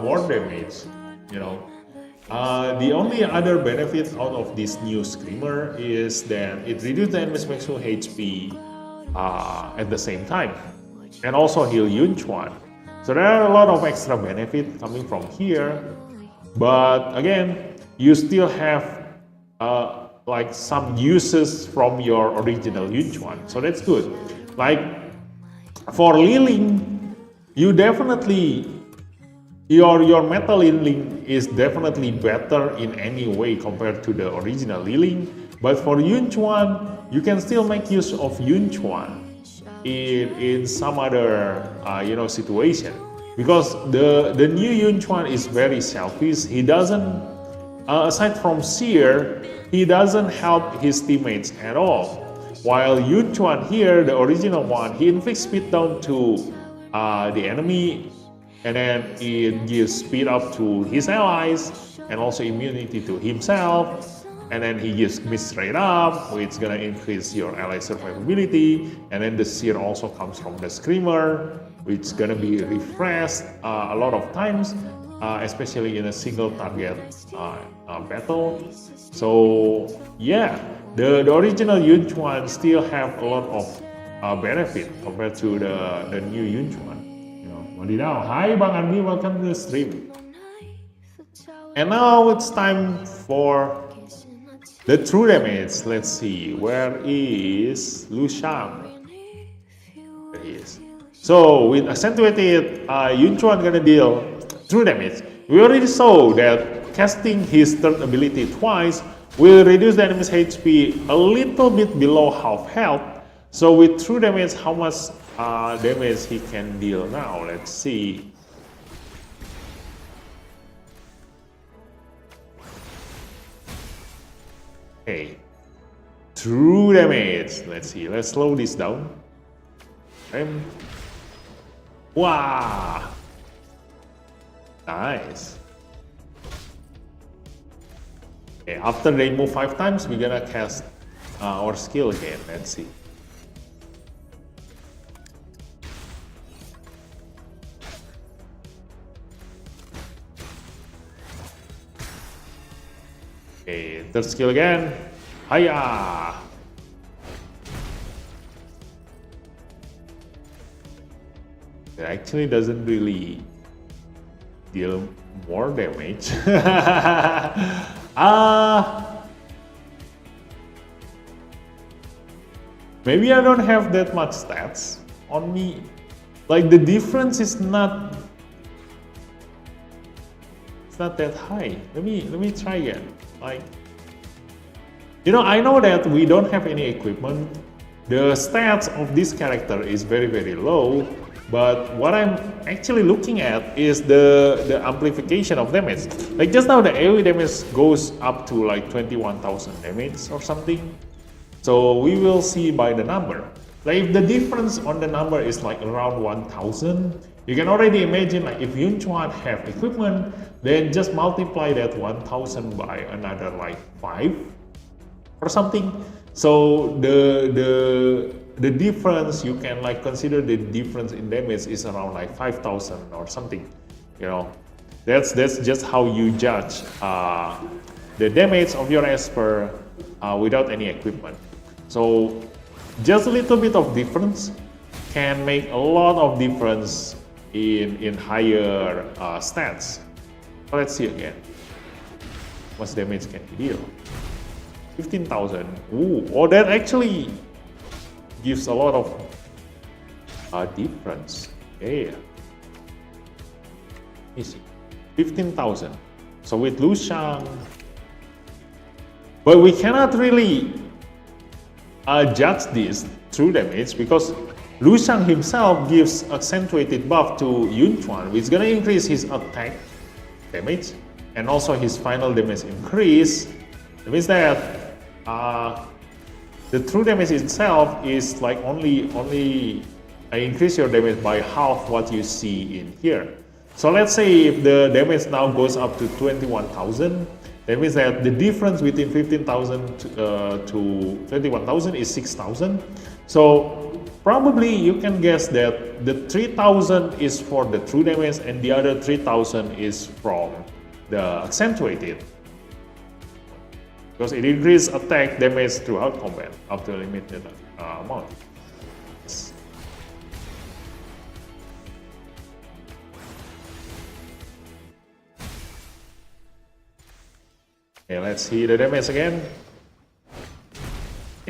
more damage, you know. The only other benefit out of this new Screamer is that it reduces the enemy's maximum HP at the same time, and also heal Yun Chuan. So there are a lot of extra benefit coming from here, but again, you still have like some uses from your original Chuan. So that's good. Like for Liling, you definitely your metal Liling is definitely better in any way compared to the original Liling. But for Chuan, you can still make use of Chuan in some other situation, because the new Chuan is very selfish. He doesn't aside from Seer, he doesn't help his teammates at all. While Chuan here, the original one, he inflicts speed down to the enemy, and then it gives speed up to his allies and also immunity to himself. And then he gives miss straight up, which is gonna increase your ally survivability. And then the Seer also comes from the Screamer, which is gonna be refreshed a lot of times, especially in a single target battle. So yeah, the original Chuan still have a lot of benefit compared to the new Chuan. Wadidaw, hi Bang Andi, welcome to the stream. And now it's time for the true damage. Let's see, where is Lu Shang? There he is. So with accentuated, Chuan gonna deal true damage. We already saw that casting his third ability twice will reduce the enemy's HP a little bit below half health. So with true damage, how much damage he can deal now? Let's see. Okay, true damage. Let's see. Let's slow this down. Wow, nice. Okay, after they move 5 times, we're gonna cast our skill again. Let's see. Okay, third skill again. Hiya! It actually doesn't really deal more damage. Maybe I don't have that much stats on me. Like the difference is not that high. Let me try again. Like, I know that we don't have any equipment. The stats of this character is very, very low. But what I'm actually looking at is the amplification of damage. Like just now the AoE damage goes up to like 21,000 damage or something. So we will see by the number. Like if the difference on the number is like around 1,000, you can already imagine like if Chuan have equipment, then just multiply that 1,000 by another like 5 or something. So the difference, you can like consider the difference in damage is around like 5,000 or something. That's just how you judge the damage of your Esper without any equipment. So just a little bit of difference can make a lot of difference in higher stats. So let's see again. What damage can he deal? 15,000. Oh, that actually gives a lot of difference. Okay. Easy. 15,000. So with Lu Shang, but we cannot really judge this true damage because Lu Shang himself gives accentuated buff to Chuan, which is gonna increase his attack damage and also his final damage increase. That means that the true damage itself is like only increase your damage by half what you see in here. So let's say if the damage now goes up to 21,000, that means that the difference between 15,000 to 21,000 is 6,000. So probably you can guess that the 3,000 is for the true damage and the other 3,000 is from the accentuated. Because it increases attack damage throughout combat up to a limited amount. Okay, let's see the damage again.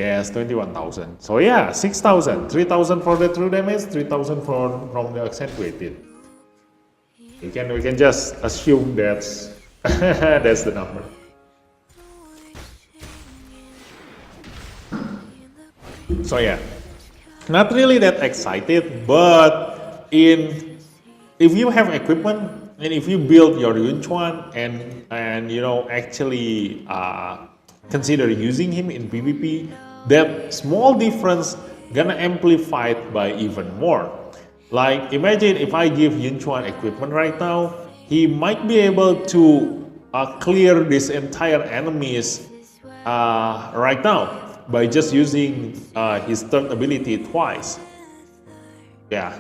Yes, 21,000. So yeah, 6,000. 3,000 for the true damage, 3,000 from the accentuated. We can just assume that's that's the number. So yeah, not really that excited, but if you have equipment and if you build your Chuan and you know actually consider using him in PvP, that small difference gonna amplify it by even more. Like imagine if I give Chuan equipment right now, he might be able to clear this entire enemies right now by just using his third ability twice. Yeah.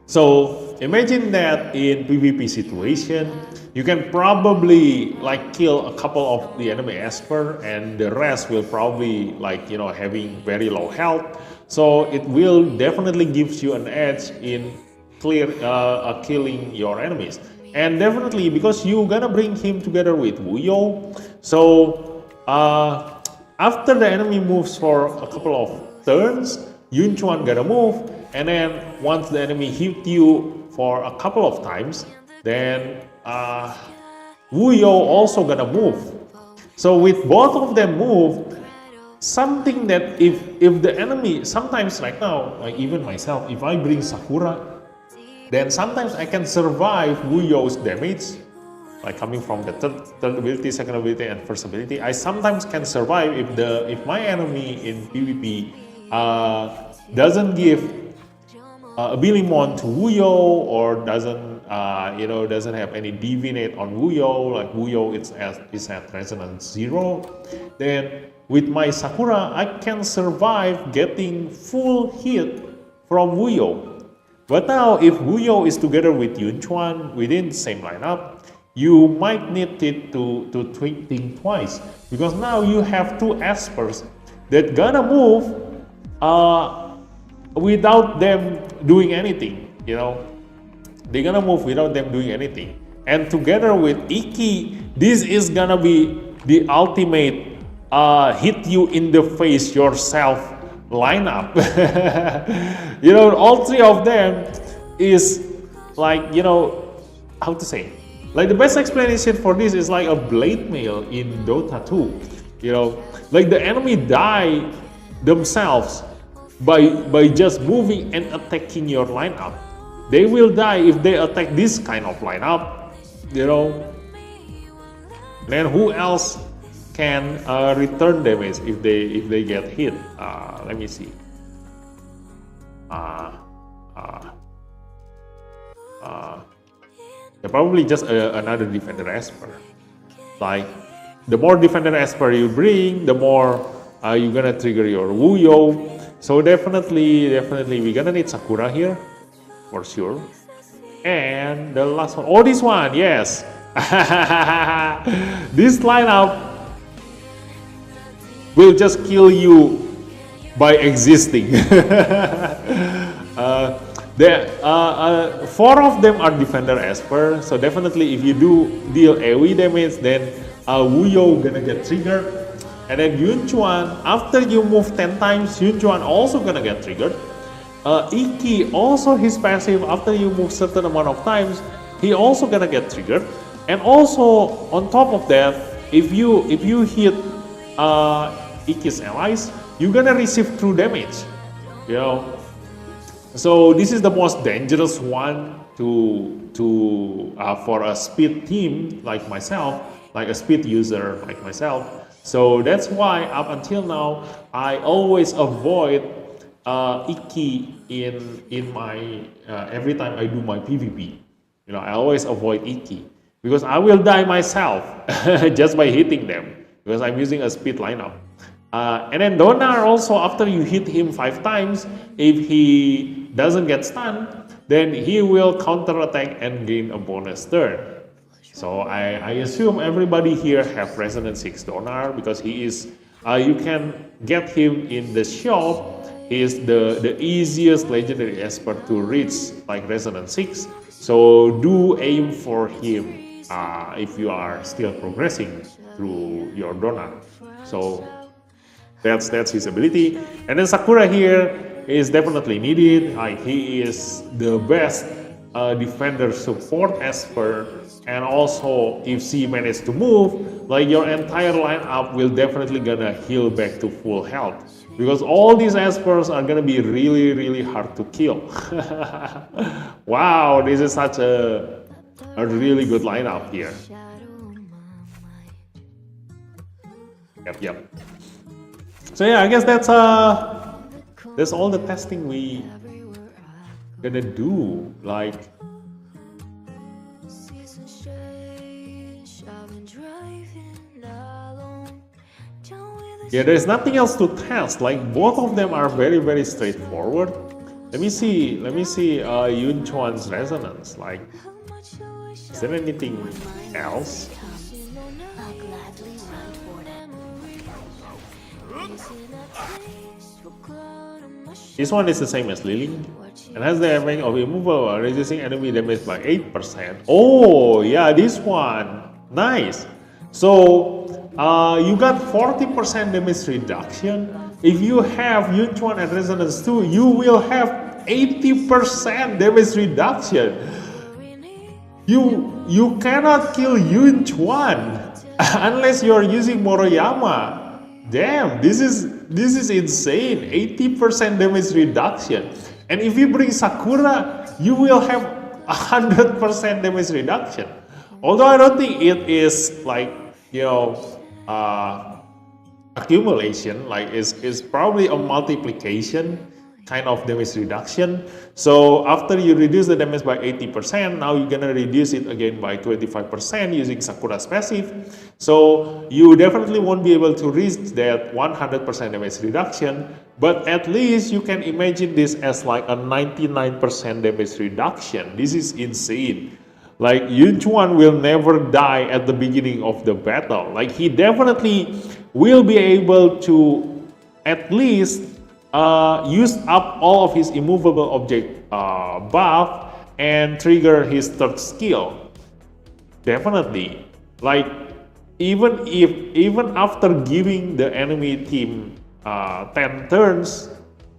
So imagine that in PvP situation, you can probably like kill a couple of the enemy Esper, and the rest will probably like having very low health. So it will definitely gives you an edge in killing your enemies, and definitely because you gonna bring him together with Wuyo. So after the enemy moves for a couple of turns, Chuan gonna move, and then once the enemy hit you for a couple of times, then Wuyo also gonna move. So with both of them move, something that if the enemy, sometimes right now, like even myself, if I bring Sakura, then sometimes I can survive Wuyo's damage, like coming from the third ability, second ability, and first ability. I sometimes can survive if my enemy in PvP doesn't give Abilimon to Wuyo, or doesn't doesn't have any divinate on Wuyo, like Wuyo is at resonance 0, then with my Sakura I can survive getting full hit from Wuyo. But now if Wuyo is together with Chuan within the same lineup, you might need it to think twice, because now you have two Espers that gonna move without them doing anything. They're gonna move without them doing anything, and together with Iki, this is gonna be the ultimate hit you in the face yourself lineup. All three of them is like how to say, like the best explanation for this is like a blade mail in Dota 2. Like the enemy die themselves by just moving and attacking your lineup. They will die if they attack this kind of lineup. Then who else can return damage if they get hit? Let me see. Probably just another defender Esper. Like the more defender Esper you bring, the more you're gonna trigger your Wuyo. So definitely we're gonna need Sakura here for sure. And the last one, oh, this one, yes. This lineup will just kill you by existing. Four of them are defender Esper, so definitely if you do deal AoE damage, then Wuyo gonna get triggered. And then Chuan, after you move 10 times, Chuan also gonna get triggered. Iki, also his passive, after you move certain amount of times, he also gonna get triggered. And also on top of that, if you hit Iki's allies, you're gonna receive true damage. So this is the most dangerous one for a speed team like myself, like a speed user like myself. So that's why up until now I always avoid Iki in my every time I do my PvP. I always avoid Iki because I will die myself just by hitting them, because I'm using a speed lineup. And then Donar also, after you hit him 5 times, if he doesn't get stunned, then he will counter attack and gain a bonus turn. So I assume everybody here have Resonance 6 Donar, because he is you can get him in the shop. He is the easiest legendary Esper to reach like Resonance 6. So do aim for him. if you are still progressing through your donor. So that's his ability. And then Sakura here is definitely needed. He is the best defender support esper, and also if she managed to move, like your entire lineup will definitely gonna heal back to full health, because all these espers are gonna be really hard to kill. Wow, this is such a really good lineup here. Yep. So yeah, I guess that's all the testing we gonna do. Like, yeah, there's nothing else to test. Like, both of them are very straightforward. Let me see Yun Chuan's resonance. Like, is there anything else? This one is the same as Lily and has the effect of immovable, reducing enemy damage by 8%. Oh yeah, this one, nice. So you got 40% damage reduction. If you have Yun Chuan and Resonance 2, you will have 80% damage reduction. You cannot kill Yun Chuan unless you are using Moroyama. Damn, this is insane. 80% damage reduction. And if you bring Sakura, you will have 100% damage reduction. Although I don't think it is like, you know, accumulation, like it's probably a multiplication kind of damage reduction. So after you reduce the damage by 80%, now you're gonna reduce it again by 25% using Sakura's passive. So you definitely won't be able to reach that 100% damage reduction, but at least you can imagine this as like a 99% damage reduction. This is insane. Like, Yun Chuan will never die at the beginning of the battle. Like, he definitely will be able to at least use up all of his immovable object buff and trigger his third skill. Definitely. Like, even after giving the enemy team 10 turns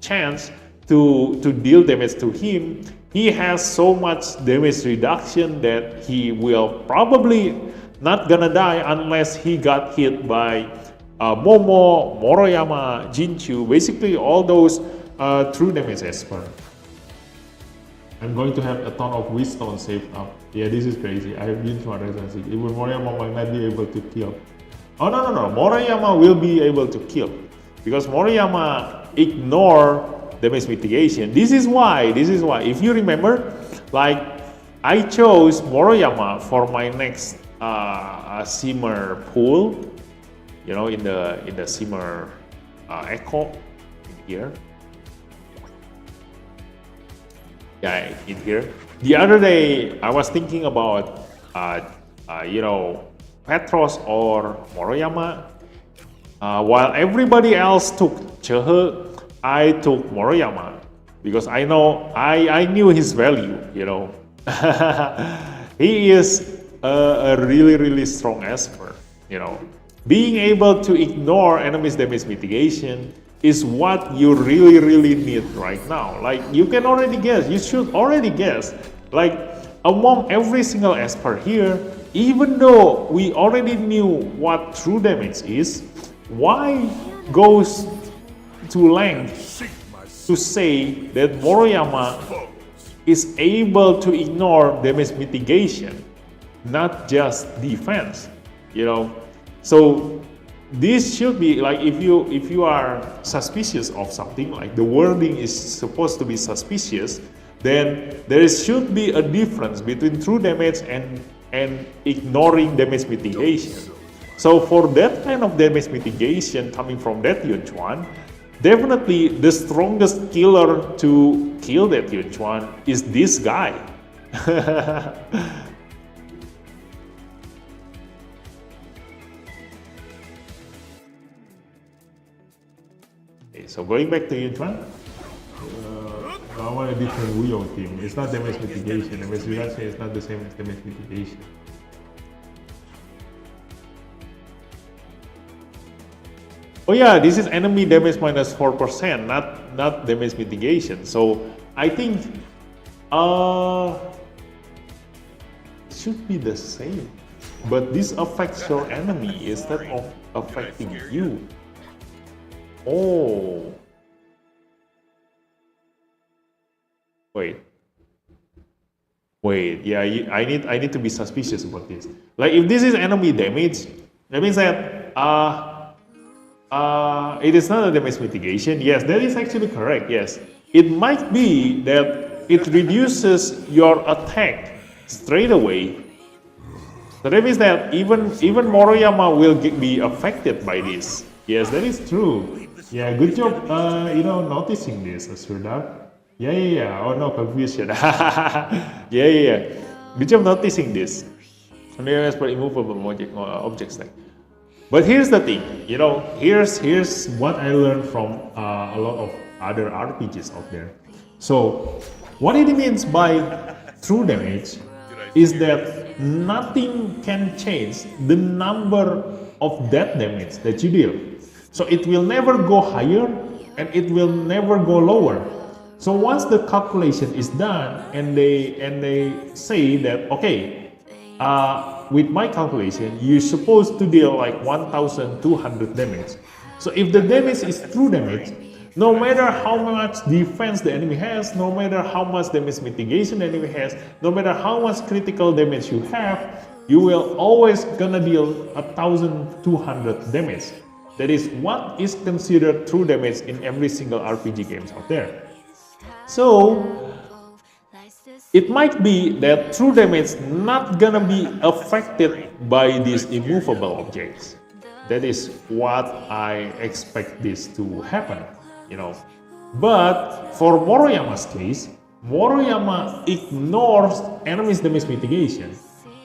chance to deal damage to him, he has so much damage reduction that he will probably not gonna die unless he got hit by Momo, Moroyama, Jinchu, basically all those true damage esper. I'm going to have a ton of Wisdom saved up. Yeah, this is crazy. I have Jinchu on Resonance. Even Moroyama might not be able to kill. Oh no, Moroyama will be able to kill, because Moroyama ignore damage mitigation. This is why, if you remember, like, I chose Moroyama for my next Simmer pool, you know, in the Simmer Echo in here. Yeah, in here. The other day, I was thinking about, you know, Petros or Moroyama. While everybody else took Chehe, I took Moroyama because I knew his value, you know. He is a really strong esper, you know. Being able to ignore enemies' damage mitigation is what you really need right now. Like, you can already guess, you should already guess, like, among every single esper here, even though we already knew what true damage is, why goes to length to say that Moroyama is able to ignore damage mitigation, not just defense, you know. So this should be like, if you are suspicious of something, like the wording is supposed to be suspicious, then there should be a difference between true damage and ignoring damage mitigation. So for that kind of damage mitigation coming from that Yun Chuan, definitely the strongest killer to kill that Yun Chuan is this guy. Okay, so going back to Yun Chuan, I want a different Wuyo team. It's not damage mitigation. Damage reduction is not the same as damage mitigation. Oh yeah, this is enemy damage minus 4%, not damage mitigation. So I think should be the same. But this affects your enemy instead of affecting you. Oh. Wait, yeah, I need to be suspicious about this. Like if this is enemy damage, that means that it is not a damage mitigation. Yes, that is actually correct. Yes, it might be that it reduces your attack straight away. So that means that even Moroyama will be affected by this. Yes, that is true. Yeah, good job. Noticing this, Asurdar. Yeah. Oh no, confusion. yeah. Good job noticing this. Only as per immovable objects like. But here's the thing, here's what I learned from a lot of other RPGs out there. So, what it means by true damage is that nothing can change the number of that damage that you deal. So it will never go higher and it will never go lower. So once the calculation is done and they say that okay, with my calculation you're supposed to deal like 1,200 damage. So if the damage is true damage, no matter how much defense the enemy has, no matter how much damage mitigation the enemy has, no matter how much critical damage you have, you will always gonna deal 1,200 damage. That is what is considered true damage in every single RPG games out there. So it might be that true damage not gonna be affected by these immovable objects. That is what I expect this to happen, But for Moroyama's case, Moroyama ignores enemy's damage mitigation,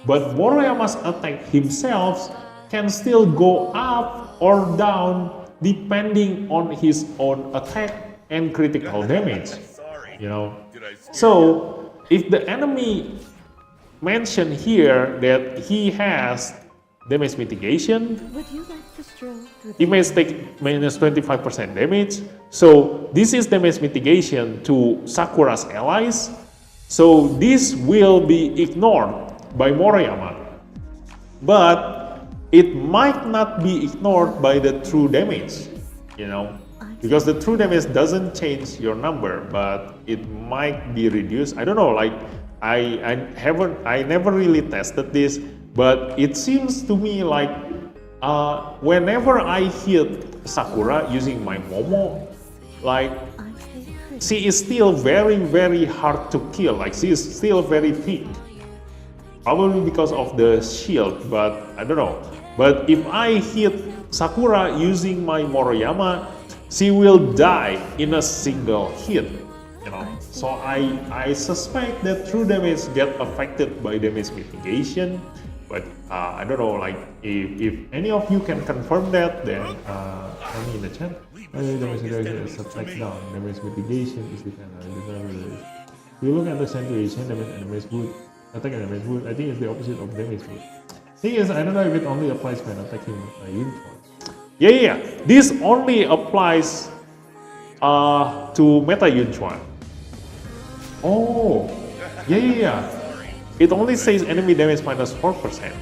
but Moroyama's attack himself can still go up or down depending on his own attack and critical damage, So if the enemy mentioned here that he has damage mitigation, he may take minus 25% damage. So this is damage mitigation to Sakura's allies. So this will be ignored by Moroyama. But it might not be ignored by the true damage, because the true damage doesn't change your number, but it might be reduced. I don't know, like I never really tested this, but it seems to me like whenever I hit Sakura using my Momo, like she is still very, very hard to kill. Like she is still very thick. Probably because of the shield, but I don't know. But if I hit Sakura using my Moroyama, she will die in a single hit. So I suspect that true damage get affected by damage mitigation. But I don't know, like if any of you can confirm that, then tell me in the chat. Damage mitigation is subtract down. Damage mitigation is dependent. If you look at the situation, damage wood, attack and damage wood, I think it's the opposite of damage wood. Thing is, I don't know if it only applies when attacking a uniform. Yeah. This only applies to Meta Chuan. Oh, yeah. It only says enemy damage minus 4%.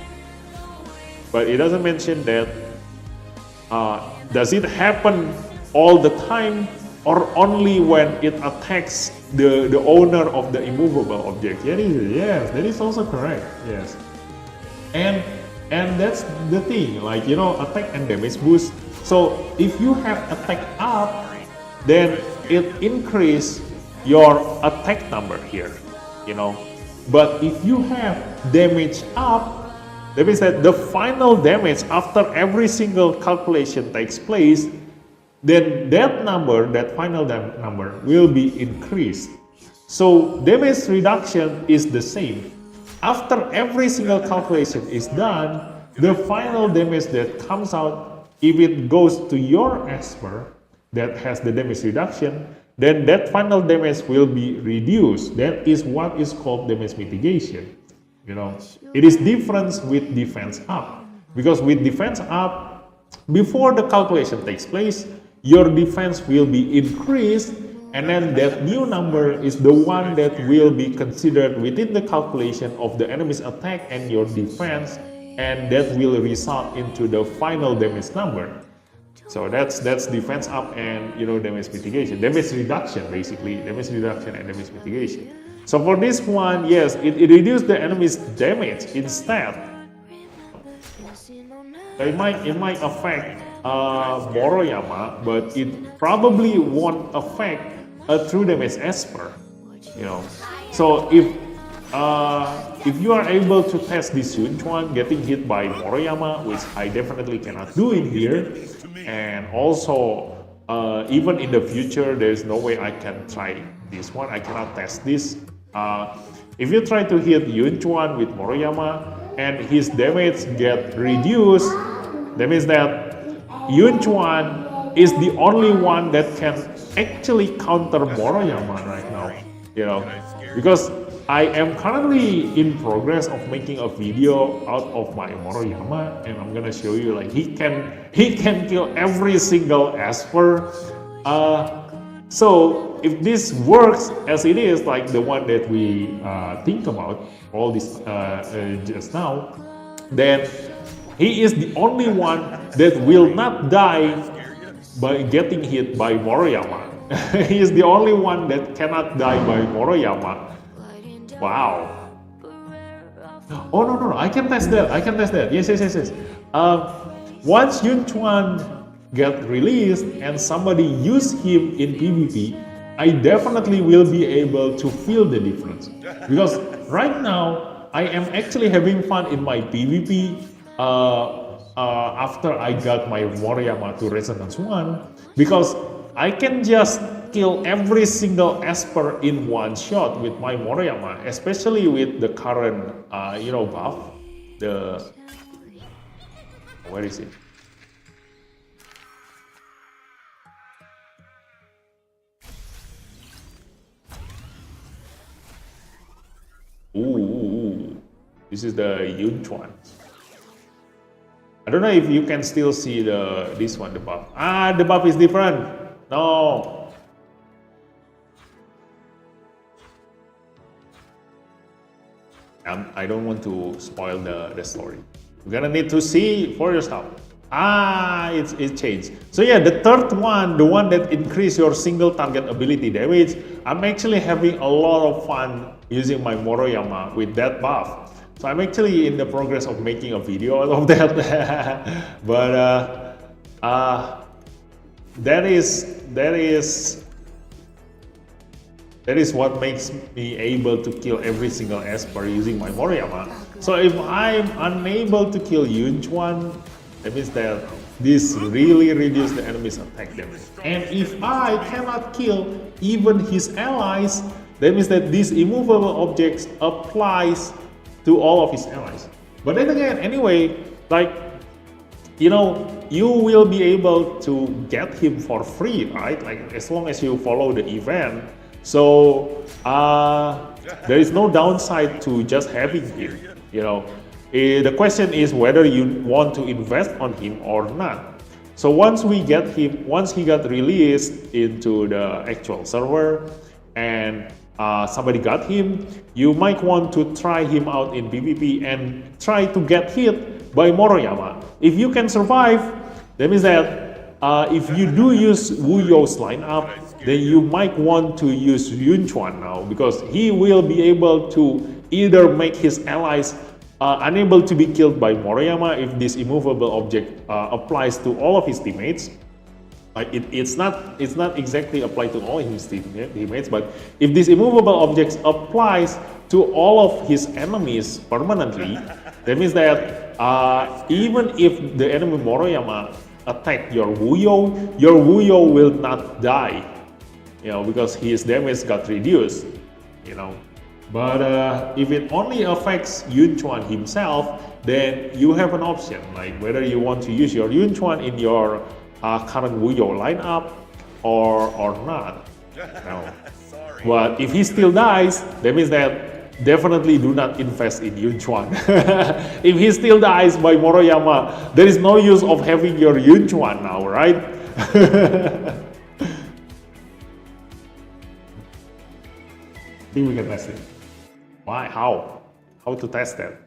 But it doesn't mention that does it happen all the time or only when it attacks the owner of the immovable object. Yes, that is also correct. Yes. And that's the thing, like attack and damage boost. So if you have attack up, then it increase your attack number here, But if you have damage up, that means that the final damage after every single calculation takes place, then that final number will be increased. So damage reduction is the same. After every single calculation is done, the final damage that comes out, if it goes to your Esper that has the damage reduction, then that final damage will be reduced. That is what is called damage mitigation. It is different with defense up, because with defense up, before the calculation takes place, your defense will be increased, and then that new number is the one that will be considered within the calculation of the enemy's attack and your defense, and that will result into the final damage number. So that's defense up and damage mitigation, damage reduction, basically damage reduction and damage mitigation. So for this one, yes, it reduces the enemy's damage instead. It might affect Moroyama, but it probably won't affect a true damage esper. So if you are able to test this Chuan getting hit by Moroyama, which I definitely cannot do in here, and also even in the future, there is no way I can try this one. I cannot test this. If you try to hit Chuan with Moroyama and his damage get reduced, that means that Chuan is the only one that can actually counter Moroyama right now. Because I am currently in progress of making a video out of my Moroyama, and I'm gonna show you like he can kill every single Esper. So if this works as it is, like the one that we think about all this just now, then he is the only one that will not die by getting hit by Moroyama. He is the only one that cannot die by Moroyama. Wow. Oh no, I can test that. Yes. Once Chuan get released and somebody use him in PvP, I definitely will be able to feel the difference. Because right now, I am actually having fun in my PvP after I got my Moroyama to Resonance 1, because I can just kill every single Esper in one shot with my Moroyama, especially with the current buff. Where is it? Ooh, this is the Chuan. I don't know if you can still see this one, the buff. The buff is different. No. I don't want to spoil the story. You're gonna need to see for yourself. It changed. So yeah, the third one, the one that increase your single target ability damage, I'm actually having a lot of fun using my Moroyama with that buff. So I'm actually in the progress of making a video out of that. But that is what makes me able to kill every single Esper using my Moroyama. So if I'm unable to kill Chuan, that means that this really reduces the enemy's attack damage. And if I cannot kill even his allies, that means that this immovable objects applies to all of his allies. But then again, anyway, like, you will be able to get him for free, right? Like, as long as you follow the event. So there is no downside to just having him. The question is whether you want to invest on him or not. So once we get him, once he got released into the actual server and somebody got him, you might want to try him out in PvP and try to get hit by Moroyama. If you can survive, that means that if you do use Wuyo's lineup, then you might want to use Chuan now, because he will be able to either make his allies unable to be killed by Moroyama if this immovable object applies to all of his teammates. It's not exactly applied to all his teammates, but if this immovable object applies to all of his enemies permanently, that means that even if the enemy Moroyama attack your Wuyo will not die, because his damage got reduced, But if it only affects Chuan himself, then you have an option, like whether you want to use your Chuan in your current Wuyo lineup or not. But if he still dies, that means that definitely do not invest in Yun Chuan. If he still dies by Moroyama, there is no use of having your Yun Chuan now, right? Think we can test it. Why? How? How to test that?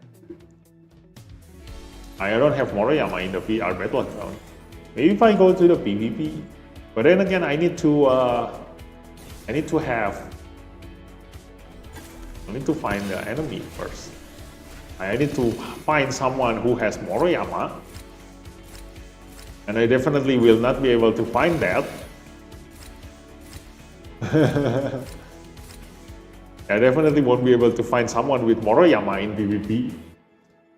I don't have Moroyama in the VR battleground. Maybe if I go to the PvP, but then again, I need to find the enemy first. I need to find someone who has Moroyama, and I definitely will not be able to find that. I definitely won't be able to find someone with Moroyama in PvP.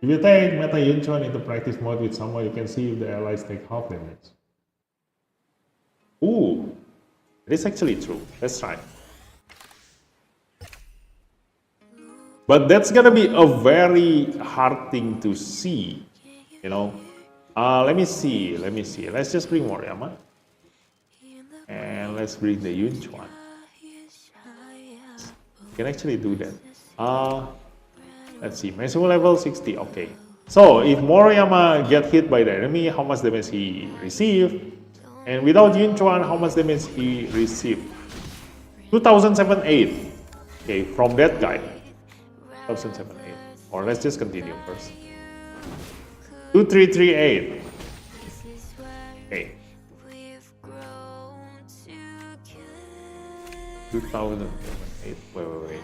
If you take Meta Yun Chuan into practice mode with someone, you can see if the allies take half damage. Ooh, it is actually true. Let's try. But that's gonna be a very hard thing to see, you know. Let me see. Let's just bring Moroyama. And let's bring the Yun Chuan. Can actually do that. Let's see, maximum level 60. Okay. So if Moroyama get hit by the enemy, how much damage he receive? And without Yun Chuan, how much damage he received? 2078. Okay, from that guy. 2078. Or let's just continue first. 2338. Okay. 2008. Wait.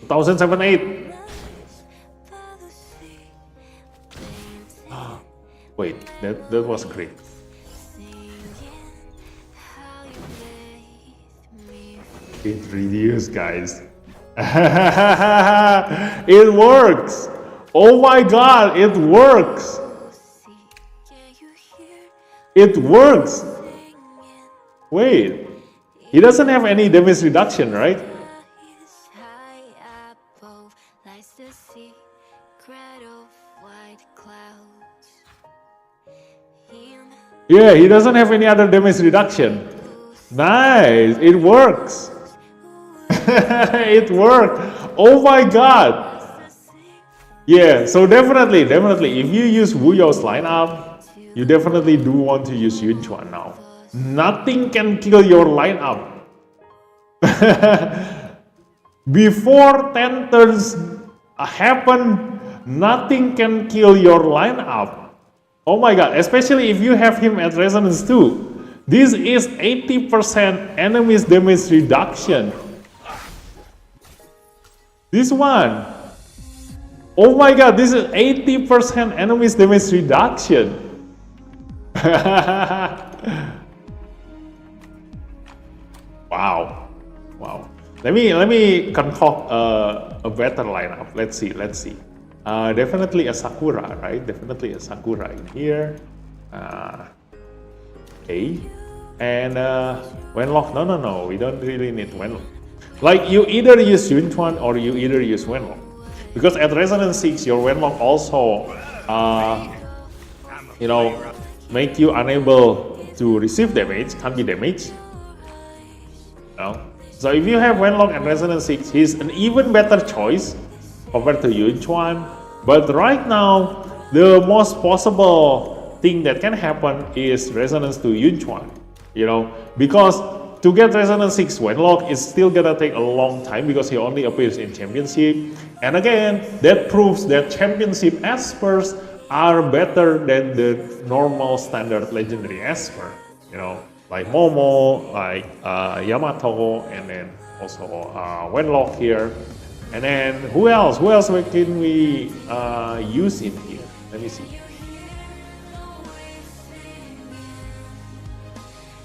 2078. Wait, that was great. It reduced, guys. It works. Oh my god, it works. It works. Wait, he doesn't have any damage reduction, right? Yeah, he doesn't have any other damage reduction. Nice, it works. It worked. Oh my god. Yeah, so definitely, if you use Wu You's lineup, you definitely do want to use Yun Chuan now. Nothing can kill your lineup. Before 10 turns happen, nothing can kill your lineup. Oh my god, especially if you have him at Resonance 2. This is 80% enemies damage reduction. This one. Oh my god, this is 80% enemies damage reduction. Wow. Let me concoct a better lineup. Let's see. Definitely a Sakura, right? Definitely a Sakura in here. Okay. And Wenlock. No. We don't really need Wenlock. Like, you either use Yun Chuan or you either use Wenlock. Because at Resonance 6, your Wenlock also, make you unable to receive damage, can't be damaged. So if you have Wenlock at Resonance 6, he's an even better choice compared to Yun Chuan. But right now, the most possible thing that can happen is Resonance to Yun Chuan. Because to get Resonance 6 Wenlock is still gonna take a long time because he only appears in Championship. And again, that proves that Championship Espers are better than the normal standard legendary Esper. Like Momo, like Yamato, and then also Wenlock here. And then who else? Who else can we use in here? Let me see.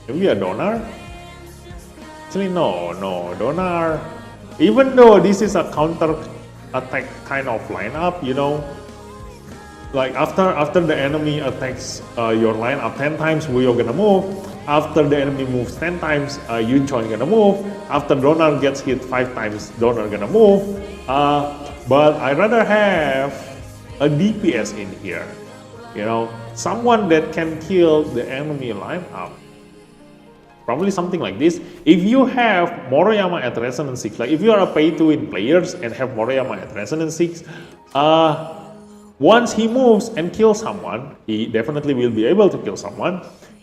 Maybe a Donar? Actually, no. Donar, even though this is a counter attack kind of lineup, like after the enemy attacks your lineup 10 times, we are gonna move. After the enemy moves 10 times, Yun Chuan gonna move. After Donar gets hit 5 times, Donar gonna move. But I rather have a DPS in here. Someone that can kill the enemy lineup. Probably something like this. If you have Moroyama at Resonance 6, like if you are a pay-to-win players and have Moroyama at Resonance 6, once he moves and kills someone, he definitely will be able to kill someone.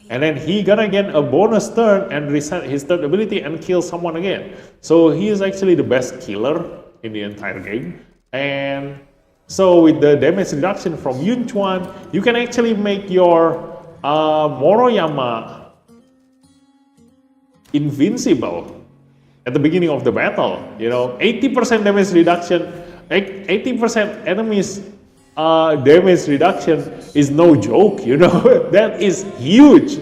And then he gonna get a bonus turn and reset his third ability and kill someone again. So he is actually the best killer in the entire game. And so with the damage reduction from Chuan, you can actually make your Moroyama invincible at the beginning of the battle. 80% damage reduction, 80% enemies damage reduction is no joke. That is huge.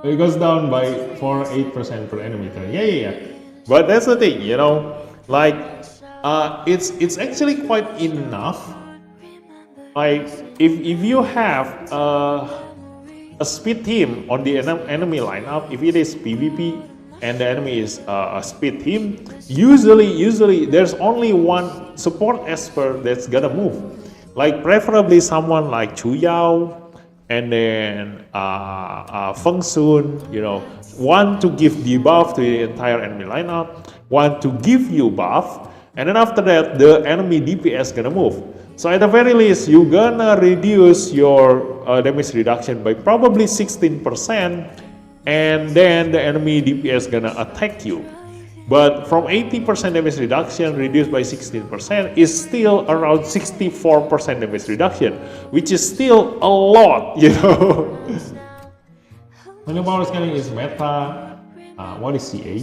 It goes down by 8% per enemy turn. Yeah. But that's the thing, like it's actually quite enough. Like if you have a speed team on the enemy lineup, if it is PvP and the enemy is a speed team, usually there's only one support esper that's gonna move. Like preferably someone like Chuyao and then Feng Sun, one to give debuff to the entire enemy lineup, one to give you buff, and then after that the enemy DPS gonna move. So at the very least, you're gonna reduce your damage reduction by probably 16%, and then the enemy DPS gonna attack you. But from 80% damage reduction reduced by 16% is still around 64% damage reduction, which is still a lot, When the power scaling is meta, what is CA?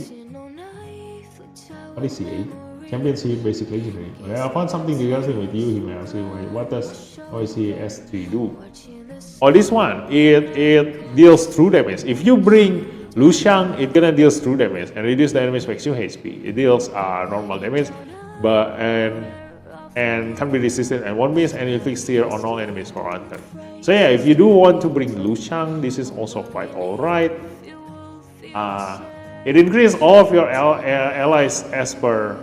What is CA? Championship basic legendary. I found something discussing with you, Himal. So what does OCS3 do? Oh, this one, it deals true damage. If you bring Lu Shang, it's gonna deal true damage and reduce the enemy's maximum HP. It deals normal damage, and can be resisted and won't miss any fixed tier on all enemies for 1 turn. So yeah, if you do want to bring Lu Shang, this is also quite alright. It increases all of your allies as per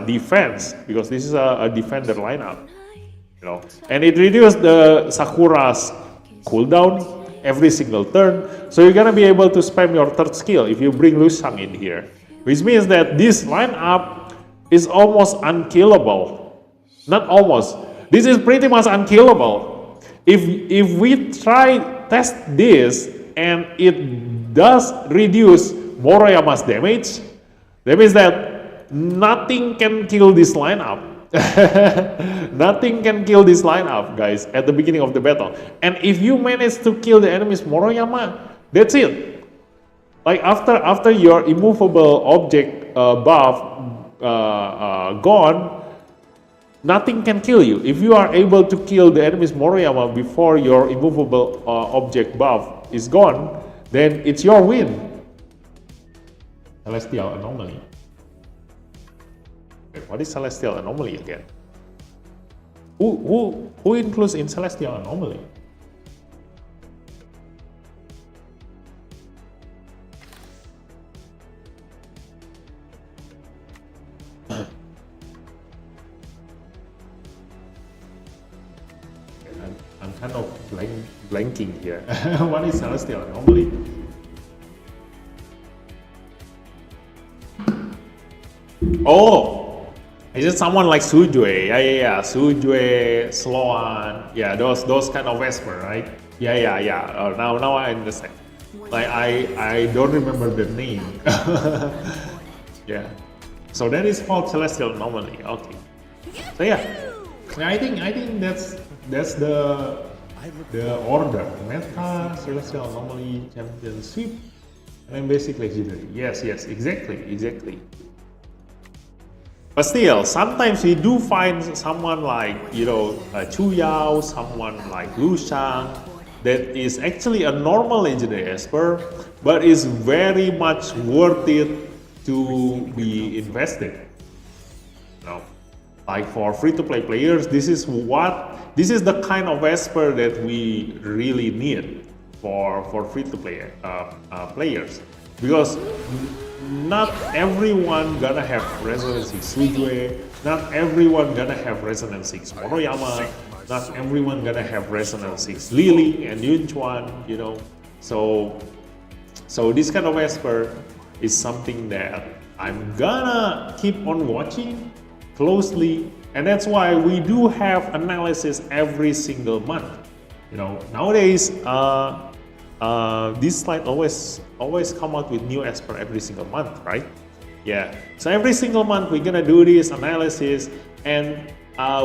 defense, because this is a defender lineup, and it reduces the Sakura's cooldown every single turn, so you're gonna be able to spam your third skill if you bring Lu Shang in here, which means that this lineup is almost unkillable. Not almost, this is pretty much unkillable. If we test this and it does reduce Moroyama's damage, that means that nothing can kill this lineup. Nothing can kill this lineup, guys, at the beginning of the battle. And if you manage to kill the enemy's Moroyama, that's it. Like after your immovable object buff gone, nothing can kill you. If you are able to kill the enemy's Moroyama before your immovable object buff is gone, then it's your win. Celestial Anomaly. Wait, what is Celestial Anomaly again? Who includes in Celestial Anomaly? I'm kind of blanking here. What is Celestial Anomaly? Oh, is it someone like Sujue? Yeah. Sujue, Sloan, yeah, those kind of Vesper, right? Yeah. Now I understand. Like I don't remember the name. Yeah. So that is called Celestial Anomaly. Okay. So yeah, I think that's the order: Meta, Celestial Anomaly, Championship, and then Basic Legendary. Yes, exactly. But still, sometimes we do find someone like, Chuyao, someone like Lu Shang, that is actually a normal legendary esper, but is very much worth it to be invested. Like for free-to-play players, this is the kind of esper that we really need for free-to-play players, because not everyone gonna have Resonance 6 Sujue, not everyone gonna have Resonance 6 Moroyama, not everyone gonna have Resonance 6 Lily and Chuan, So this kind of Esper is something that I'm gonna keep on watching closely, and that's why we do have analysis every single month. You know, nowadays Dislyte always come out with new Esper every single month, right? Yeah. So every single month we're gonna do this analysis, and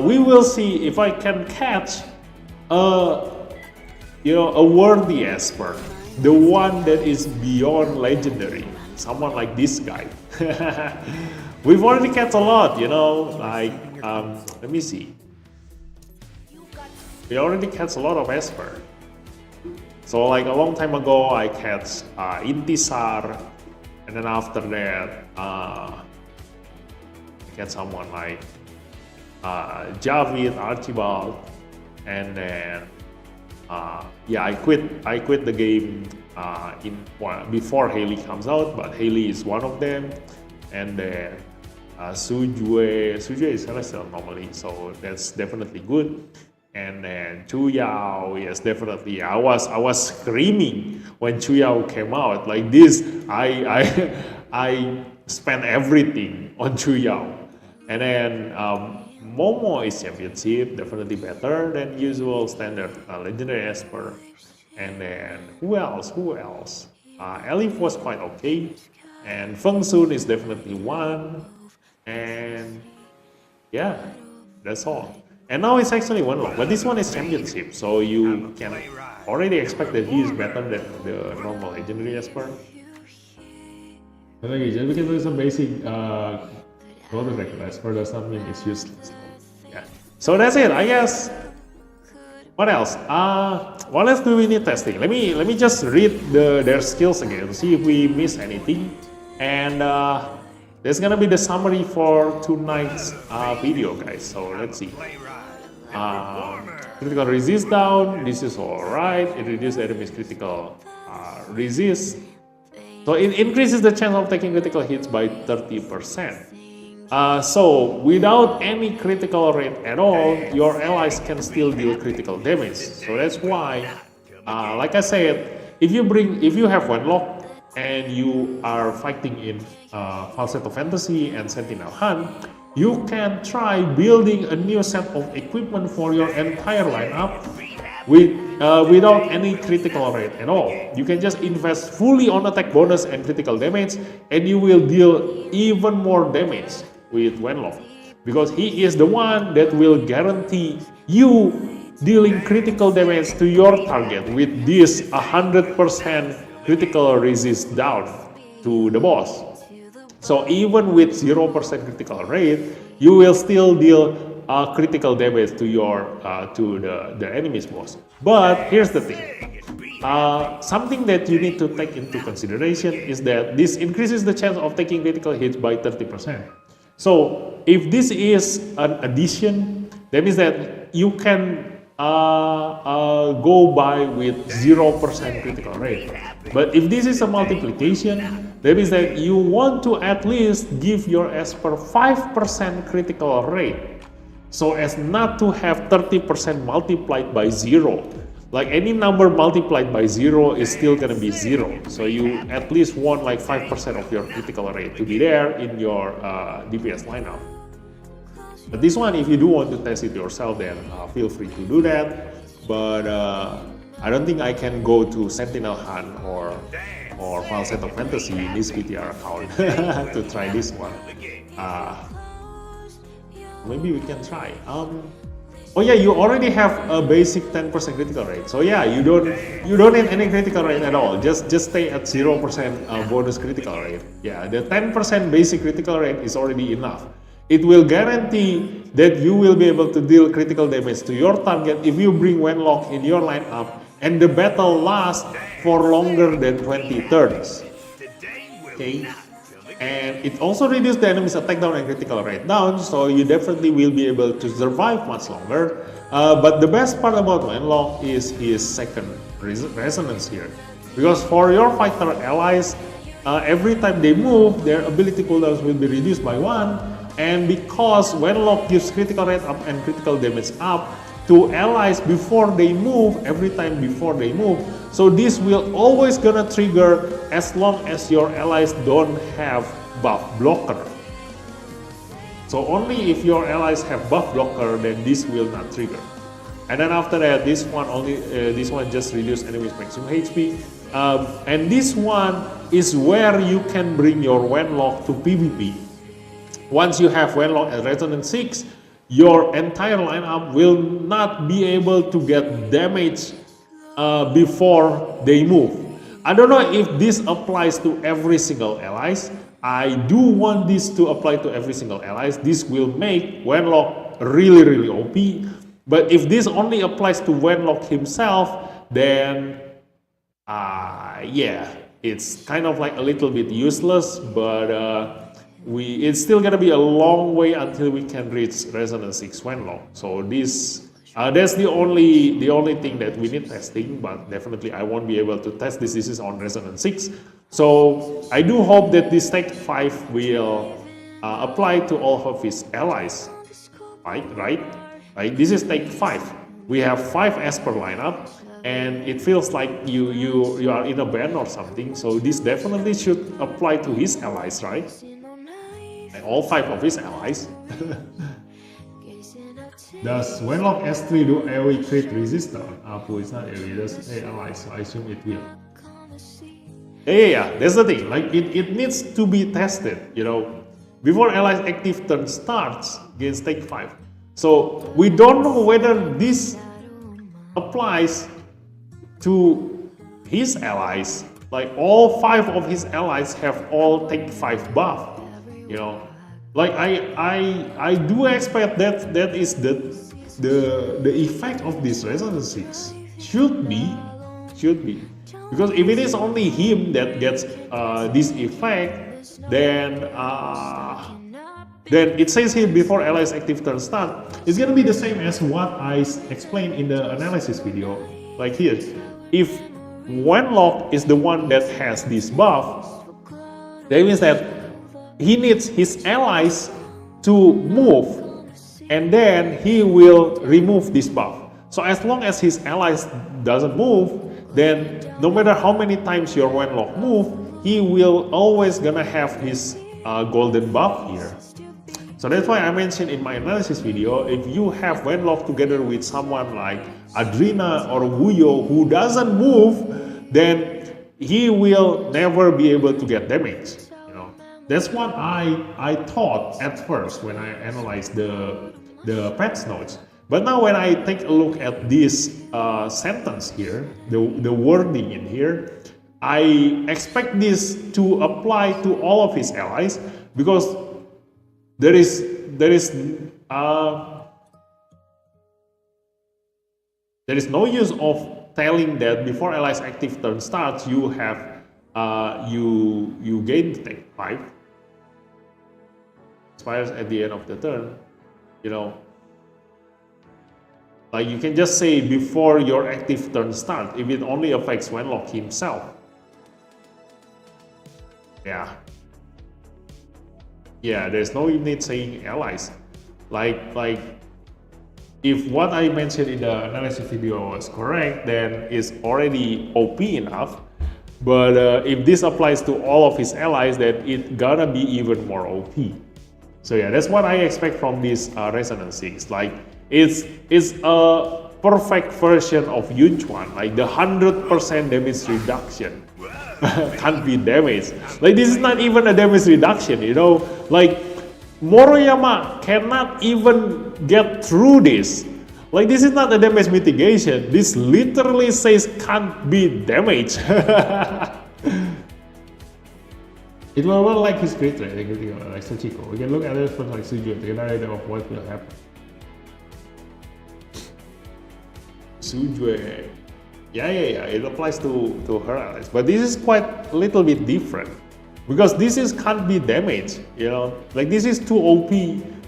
we will see if I can catch a worthy Esper, the one that is beyond legendary, someone like this guy. We've already catch a lot, you know, like let me see. We already catch a lot of Esper. So like a long time ago, I catch Intisar, and then after that, I catch someone like Javid, Archibald, and then yeah, I quit the game before Haley comes out, but Haley is one of them, and then Sujue is Celestial normally, so that's definitely good. And then Chuyao, yes, definitely. I was screaming when Chuyao came out. Like this, I spent everything on Chuyao. And then Momo is championship, definitely better than usual standard legendary Esper. And then who else? Elif was quite okay. And Feng Sun is definitely one. And yeah, that's all. And now it's actually one lock, but this one is championship, so you can already expect that he is better than the normal legendary Esper. But okay, just because it's a basic golden regular Esper does not mean it's useless. Yeah. So that's it, I guess. What else? What else do we need testing? Let me just read their skills again to see if we miss anything. And there's gonna be the summary for tonight's video, guys. So let's see. Critical resist down, this is alright. It reduces enemy's critical resist. So it increases the chance of taking critical hits by 30%. So without any critical rate at all, your allies can still deal critical damage. So that's why, like I said, if you have one lock and you are fighting in Falsetto Fantasy and Sentinel Hunt, you can try building a new set of equipment for your entire lineup without any critical rate at all. You can just invest fully on attack bonus and critical damage, and you will deal even more damage with Wenlock, because he is the one that will guarantee you dealing critical damage to your target with this 100% critical resist down to the boss. So even with 0% critical rate, you will still deal critical damage to the enemy's boss. But here's the thing. Something that you need to take into consideration is that this increases the chance of taking critical hits by 30%. So if this is an addition, that means that you can go by with 0% critical rate. But if this is a multiplication, that means that you want to at least give your Esper 5% critical rate, so as not to have 30% multiplied by 0. Like any number multiplied by 0 is still gonna be 0. So you at least want like 5% of your critical rate to be there in your DPS lineup. But this one, if you do want to test it yourself, then feel free to do that. But I don't think I can go to Sentinel Hunt or Falsetto Fantasy in this VTR account to try this one. Maybe we can try. Oh yeah, you already have a basic 10% critical rate. So yeah, you don't need any critical rate at all. Just stay at 0% bonus critical rate. Yeah, the 10% basic critical rate is already enough. It will guarantee that you will be able to deal critical damage to your target if you bring Wenlock in your lineup and the battle lasts for longer than 20 turns. Okay? And it also reduces the enemy's attack down and critical rate down, so you definitely will be able to survive much longer. But the best part about Wenlock is his second resonance here. Because for your fighter allies, every time they move, their ability cooldowns will be reduced by 1. And because Wenlock gives critical rate up and critical damage up, to allies before they move, every time before they move. So this will always gonna trigger as long as your allies don't have buff blocker. So only if your allies have buff blocker, then this will not trigger. And then after that, this one just reduce enemies maximum HP. And this one is where you can bring your Wenlock to PvP. Once you have Wenlock at Resonance 6, your entire lineup will not be able to get damage before they move. I don't know if this applies to every single allies. I do want this to apply to every single allies. This will make Wenlock really OP. But if this only applies to Wenlock himself, then yeah, it's kind of like a little bit useless, but it's still gonna be a long way until we can reach Resonance 6 Wenlock. So this that's the only thing that we need testing, but definitely I won't be able to test this. This is on Resonance 6. So I do hope that this Tech 5 will apply to all of his allies. Right? Like this is Tech 5. We have 5 Esper lineup, and it feels like you are in a band or something. So this definitely should apply to his allies, right? And all 5 of his allies. Does Wenlock S3 do AoE crit resistance? Apu is not AoE, that's allies, so I assume it will. Yeah, that's the thing. Like it needs to be tested, you know, before allies active turn starts against Tech 5. So we don't know whether this applies to his allies. Like all 5 of his allies have all Tech 5 buff, you know. Like I do expect that is the effect of this Resonance 6. Should be. Because if it is only him that gets this effect, then it says here before allies active turn start, it's gonna be the same as what I explained in the analysis video. Like here, if Wenlock is the one that has this buff, that means that he needs his allies to move, and then he will remove this buff. So as long as his allies doesn't move, then no matter how many times your Wenlock move, he will always gonna have his golden buff here. So that's why I mentioned in my analysis video, if you have Wenlock together with someone like Adrina or Wuyo who doesn't move, then he will never be able to get damage. You know, that's what I thought at first when I analyzed the patch notes. But now when I take a look at this sentence here, the wording in here, I expect this to apply to all of his allies, because there is no use of telling that before allies active turn starts you have you gain Tech 5, expires at the end of the turn, you know. Like you can just say before your active turn start if it only affects Wenlock himself. Yeah, there's no need saying allies. Like if what I mentioned in the analysis video was correct, then it's already OP enough. But if this applies to all of his allies, then it's gonna be even more OP. So yeah, that's what I expect from this Resonance 6. Like it's a perfect version of Chuan, like the 100% damage reduction. Can't be damaged. Like this is not even a damage reduction, you know. Like Moroyama cannot even get through this. Like this is not a damage mitigation. This literally says can't be damaged. It will not like his crit rate, like Sachiko. We can look at it for like Sujue to get an idea of what will happen. Sujue. Yeah, it applies to her allies, but this is quite a little bit different, because this is can't be damaged, you know, like this is too OP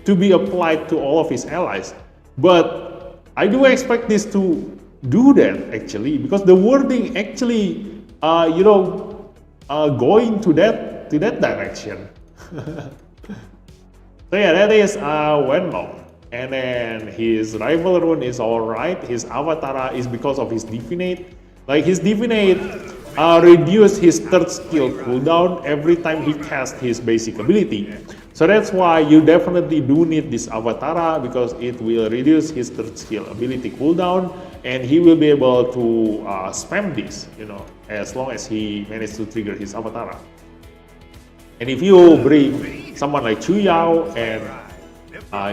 to be applied to all of his allies. But I do expect this to do that actually, because the wording actually, you know, going to that direction. So yeah, that is Wenlock. and then his rival rune is alright. His Avatara is because of his Divinate. Like his Divinate reduce his third skill cooldown every time he casts his basic ability. So that's why you definitely do need this Avatara, because it will reduce his third skill ability cooldown, and he will be able to spam this, you know, as long as he manages to trigger his Avatara. And if you bring someone like Chuyao and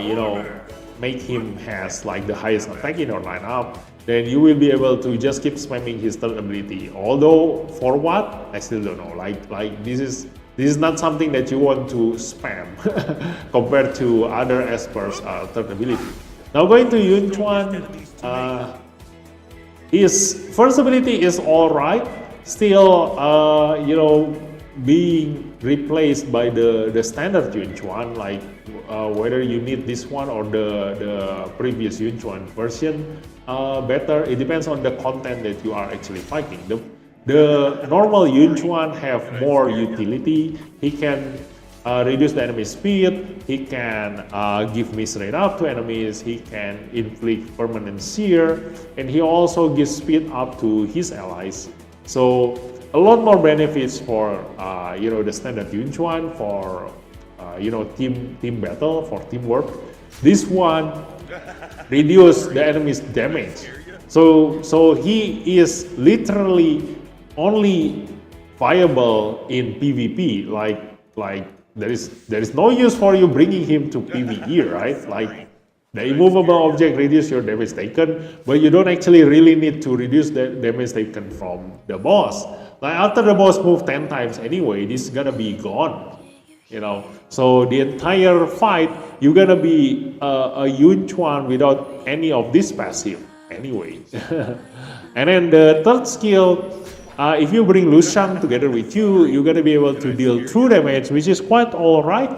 you know, make him has like the highest attack in your lineup, then you will be able to just keep spamming his third ability. Although for what, I still don't know. Like this is not something that you want to spam compared to other Esper's third ability. Now going to Yun Chuan, his first ability is alright, still you know, being replaced by the standard Yun Chuan, like whether you need this one or the previous Yun Chuan version better. It depends on the content that you are actually fighting. The normal Yun Chuan have more utility. He can reduce the enemy speed, he can give miss rate up to enemies, he can inflict permanent sear, and he also gives speed up to his allies. So a lot more benefits for you know, the standard Yun Chuan for you know, team battle, for teamwork. This one reduce the enemy's damage. So he is literally only viable in PvP. Like there is no use for you bringing him to PvE, right? Like the immovable object reduce your damage taken, but you don't actually really need to reduce the damage taken from the boss. Like after the boss move 10 times anyway, this is gonna be gone, you know. So the entire fight, you're gonna be a Yun Chuan without any of this passive anyway. And then the third skill, if you bring Lushang together with you, you're gonna be able to deal true damage, which is quite alright.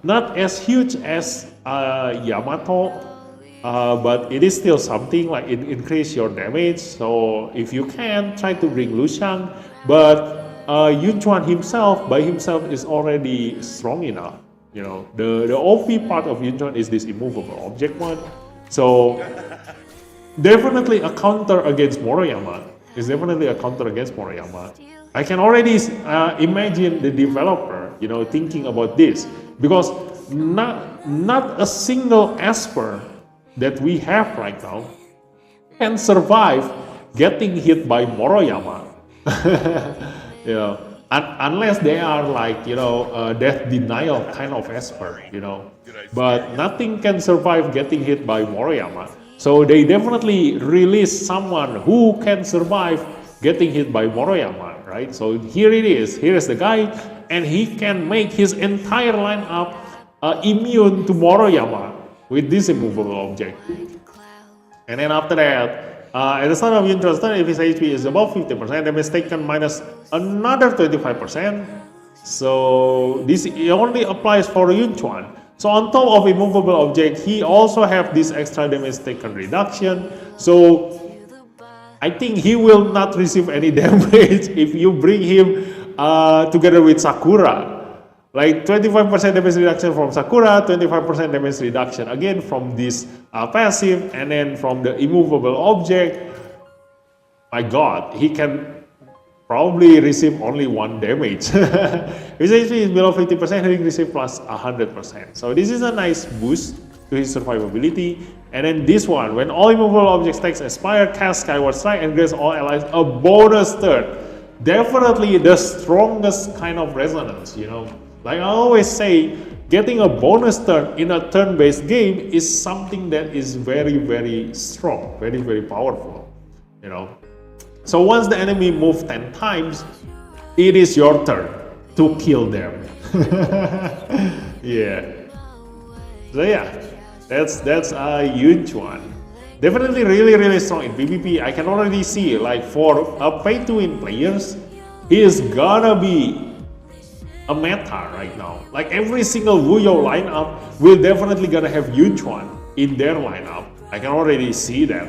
Not as huge as Yamato, but it is still something. Like it increase your damage. So if you can, try to bring Lushang. But Yun Chuan himself, by himself, is already strong enough. You know, the OP part of Yun Chuan is this immovable object one. So definitely a counter against Moroyama. It's definitely a counter against Moroyama. I can already imagine the developer, you know, thinking about this, because not a single Esper that we have right now can survive getting hit by Moroyama. You know, unless they are like, you know, death denial kind of Esper, you know. But nothing can survive getting hit by Moroyama. So they definitely release someone who can survive getting hit by Moroyama, right? So here it is. Here is the guy, and he can make his entire lineup immune to Moroyama with this immovable object. And then after that, at the start of Yun Chuan's turn, if his HP is above 50%, damage taken minus another 25%. So this only applies for Yun Chuan. So on top of immovable object, he also have this extra damage taken reduction. So I think he will not receive any damage if you bring him together with Sakura. Like 25% damage reduction from Sakura, 25% damage reduction again from this passive, and then from the immovable object. My God, he can probably receive only 1 damage. His HP is below 50%, he will receive plus 100%. So this is a nice boost to his survivability. And then this one, when all immovable objects takes expire, cast Skyward Strike and grants all allies a bonus turn. Definitely the strongest kind of resonance, you know. Like I always say, getting a bonus turn in a turn-based game is something that is very, very strong, very, very powerful, you know. So once the enemy moves 10 times, it is your turn to kill them. Yeah. So yeah, that's Yun Chuan. Definitely really, really strong in PvP. I can already see, like for a pay-to-win players, he is gonna be a meta right now. Like every single Wuyo lineup will definitely gonna have Yun Chuan in their lineup. I can already see that.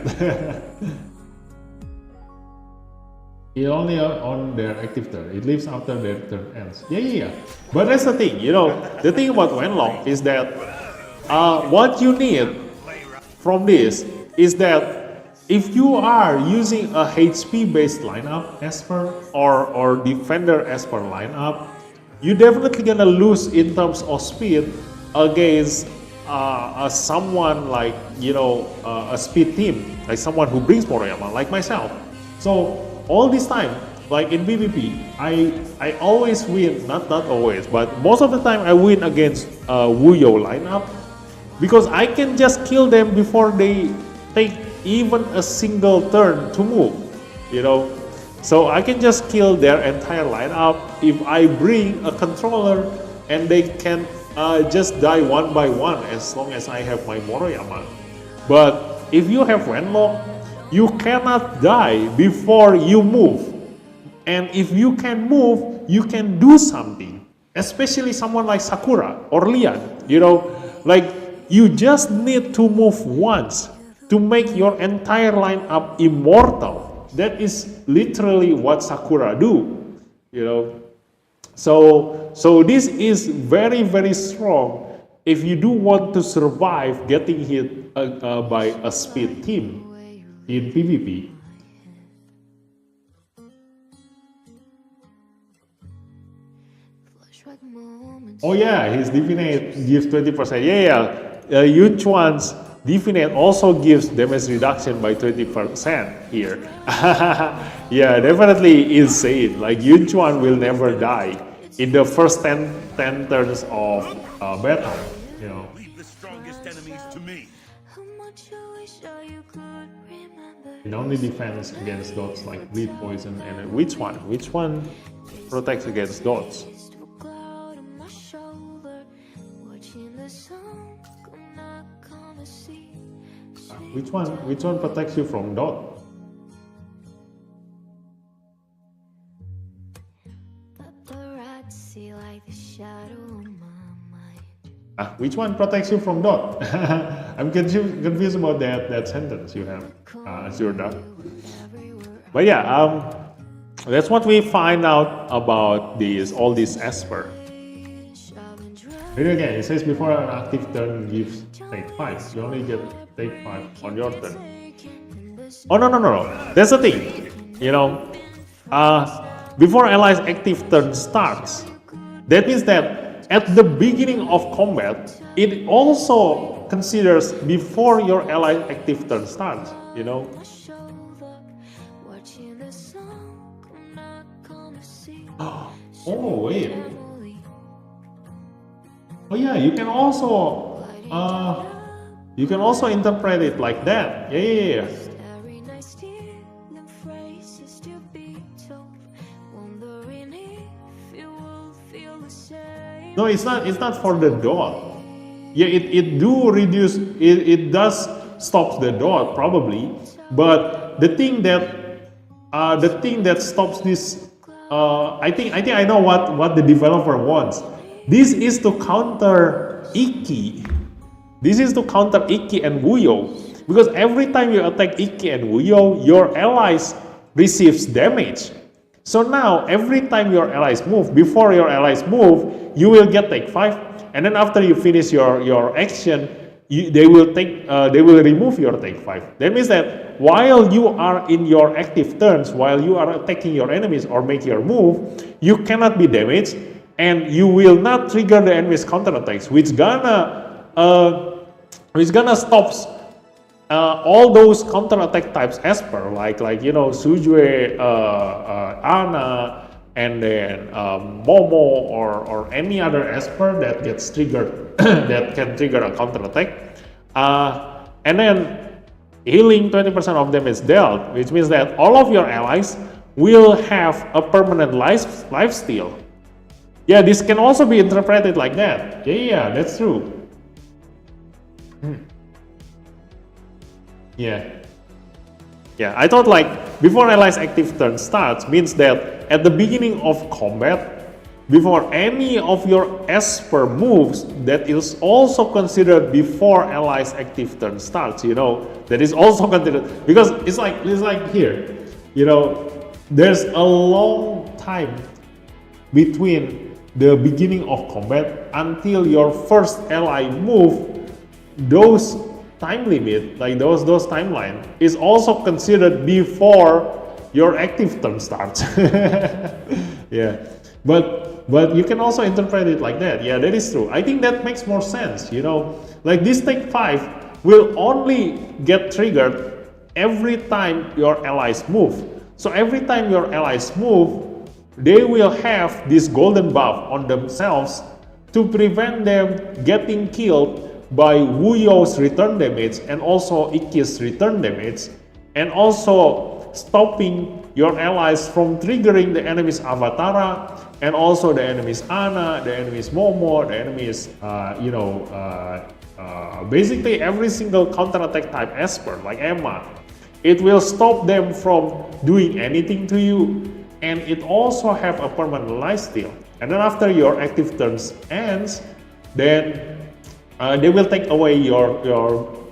It only on their active turn. It lives after their turn ends. Yeah. But that's the thing, you know. The thing about Wenlock is that what you need from this is that if you are using a HP based lineup Esper or Defender Esper lineup, you definitely gonna lose in terms of speed against someone like, you know, a speed team, like someone who brings Moroyama, like myself. So all this time, like in PvP, I always win, not always, but most of the time I win against Wuyo lineup because I can just kill them before they take even a single turn to move, you know. So I can just kill their entire lineup if I bring a controller and they can just die one by one as long as I have my Moroyama. But if you have Wenlock, you cannot die before you move. And if you can move, you can do something. Especially someone like Sakura or Lian, you know, like you just need to move once to make your entire lineup immortal. That is literally what Sakura do, you know. So this is very, very strong if you do want to survive getting hit by a speed team in PvP. Oh yeah, his Divinate gives 20%. Yeah. Chuan's Divinate also gives damage reduction by 20% here. Yeah, definitely insane. Like Chuan will never die in the first 10 turns of battle, you know. Leave the strongest enemies to me. It only defends against dots like bleed poison and which one? Which one protects against dots? Which one protects you from dot? Which one protects you from dot? I'm confused about that sentence you have, Azurda. But yeah, that's what we find out about all these Esper. Here again, it says before an active turn gives take 5. You only get take 5 on your turn. Oh no. That's the thing. You know, before ally's active turn starts, that means that at the beginning of combat, it also considers before your ally's active turn starts, you know. Oh wait. Oh yeah, you can also interpret it like that. Yeah. No, it's not for the dot. Yeah, it does stop the dot probably, but the thing that stops this, I think I know what the developer wants. This is to counter Iki. This is to counter Iki and Wuyo, because every time you attack Iki and Wuyo, your allies receives damage. So now every time your allies move, before your allies move, you will get take 5, and then after you finish your action, they will remove your take 5. That means that while you are in your active turns, while you are attacking your enemies or make your move, you cannot be damaged, and you will not trigger the enemy's counterattacks, which gonna stops all those counterattack types Esper, like you know, Sujue, Ana, and then Momo or any other Esper that gets triggered that can trigger a counterattack, and then healing 20% of damage dealt, which means that all of your allies will have a permanent life steal. Yeah, this can also be interpreted like that. Yeah, that's true. Yeah, I thought like before allies active turn starts means that at the beginning of combat, before any of your Esper moves, that is also considered before allies active turn starts, you know, that is also considered, because it's like here, you know, there's a long time between the beginning of combat until your first ally move. Those time limit, like those timeline, is also considered before your active turn starts. Yeah, but you can also interpret it like that. Yeah, that is true. I think that makes more sense. You know, like this take 5 will only get triggered every time your allies move. So every time your allies move, they will have this golden buff on themselves to prevent them getting killed by Wuyo's return damage and also Ikki's return damage, and also stopping your allies from triggering the enemy's Avatara, and also the enemy's Ana, the enemy's Momo, the enemy's basically every single counter-attack type expert like Emma. It will stop them from doing anything to you, and it also have a permanent lifesteal. And then after your active turns ends, then they will take away your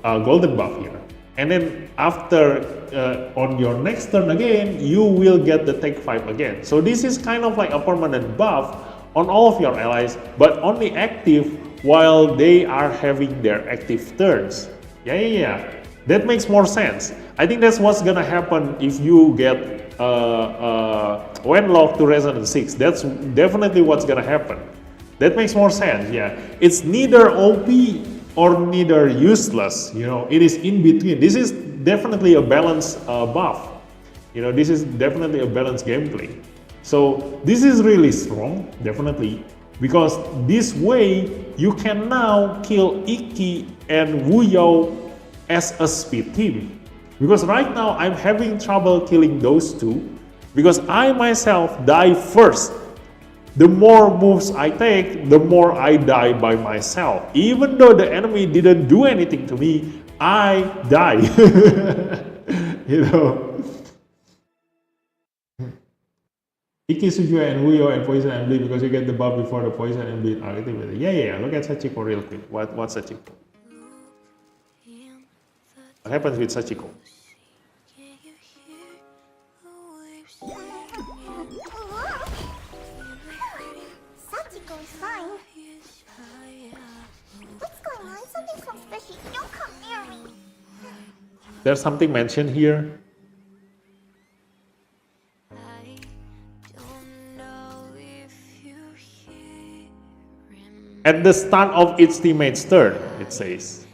golden buff here. And then after on your next turn again, you will get the take 5 again. So this is kind of like a permanent buff on all of your allies, but only active while they are having their active turns. Yeah. That makes more sense. I think that's what's gonna happen if you get Wenlock to Resonance 6. That's definitely what's gonna happen. That makes more sense. Yeah, it's neither OP or neither useless. You know, it is in between. This is definitely a balanced buff. You know, this is definitely a balanced gameplay. So this is really strong, definitely, because this way you can now kill Ikki and Wuyo as a speed team. Because right now I'm having trouble killing those two because I myself die first. The more moves I take, the more I die by myself. Even though the enemy didn't do anything to me, I die. You know. Ikki, Sujue, and Wuyo and Poison and Bleed because you get the buff before the Poison and Bleed are activated. Yeah. Look at Sachiko real quick. What's Sachiko? What happens with Sachiko? Sachiko is fine. What's going on? Something smells fishy. Don't come near me. There's something mentioned here. At the start of its teammate's turn, it says.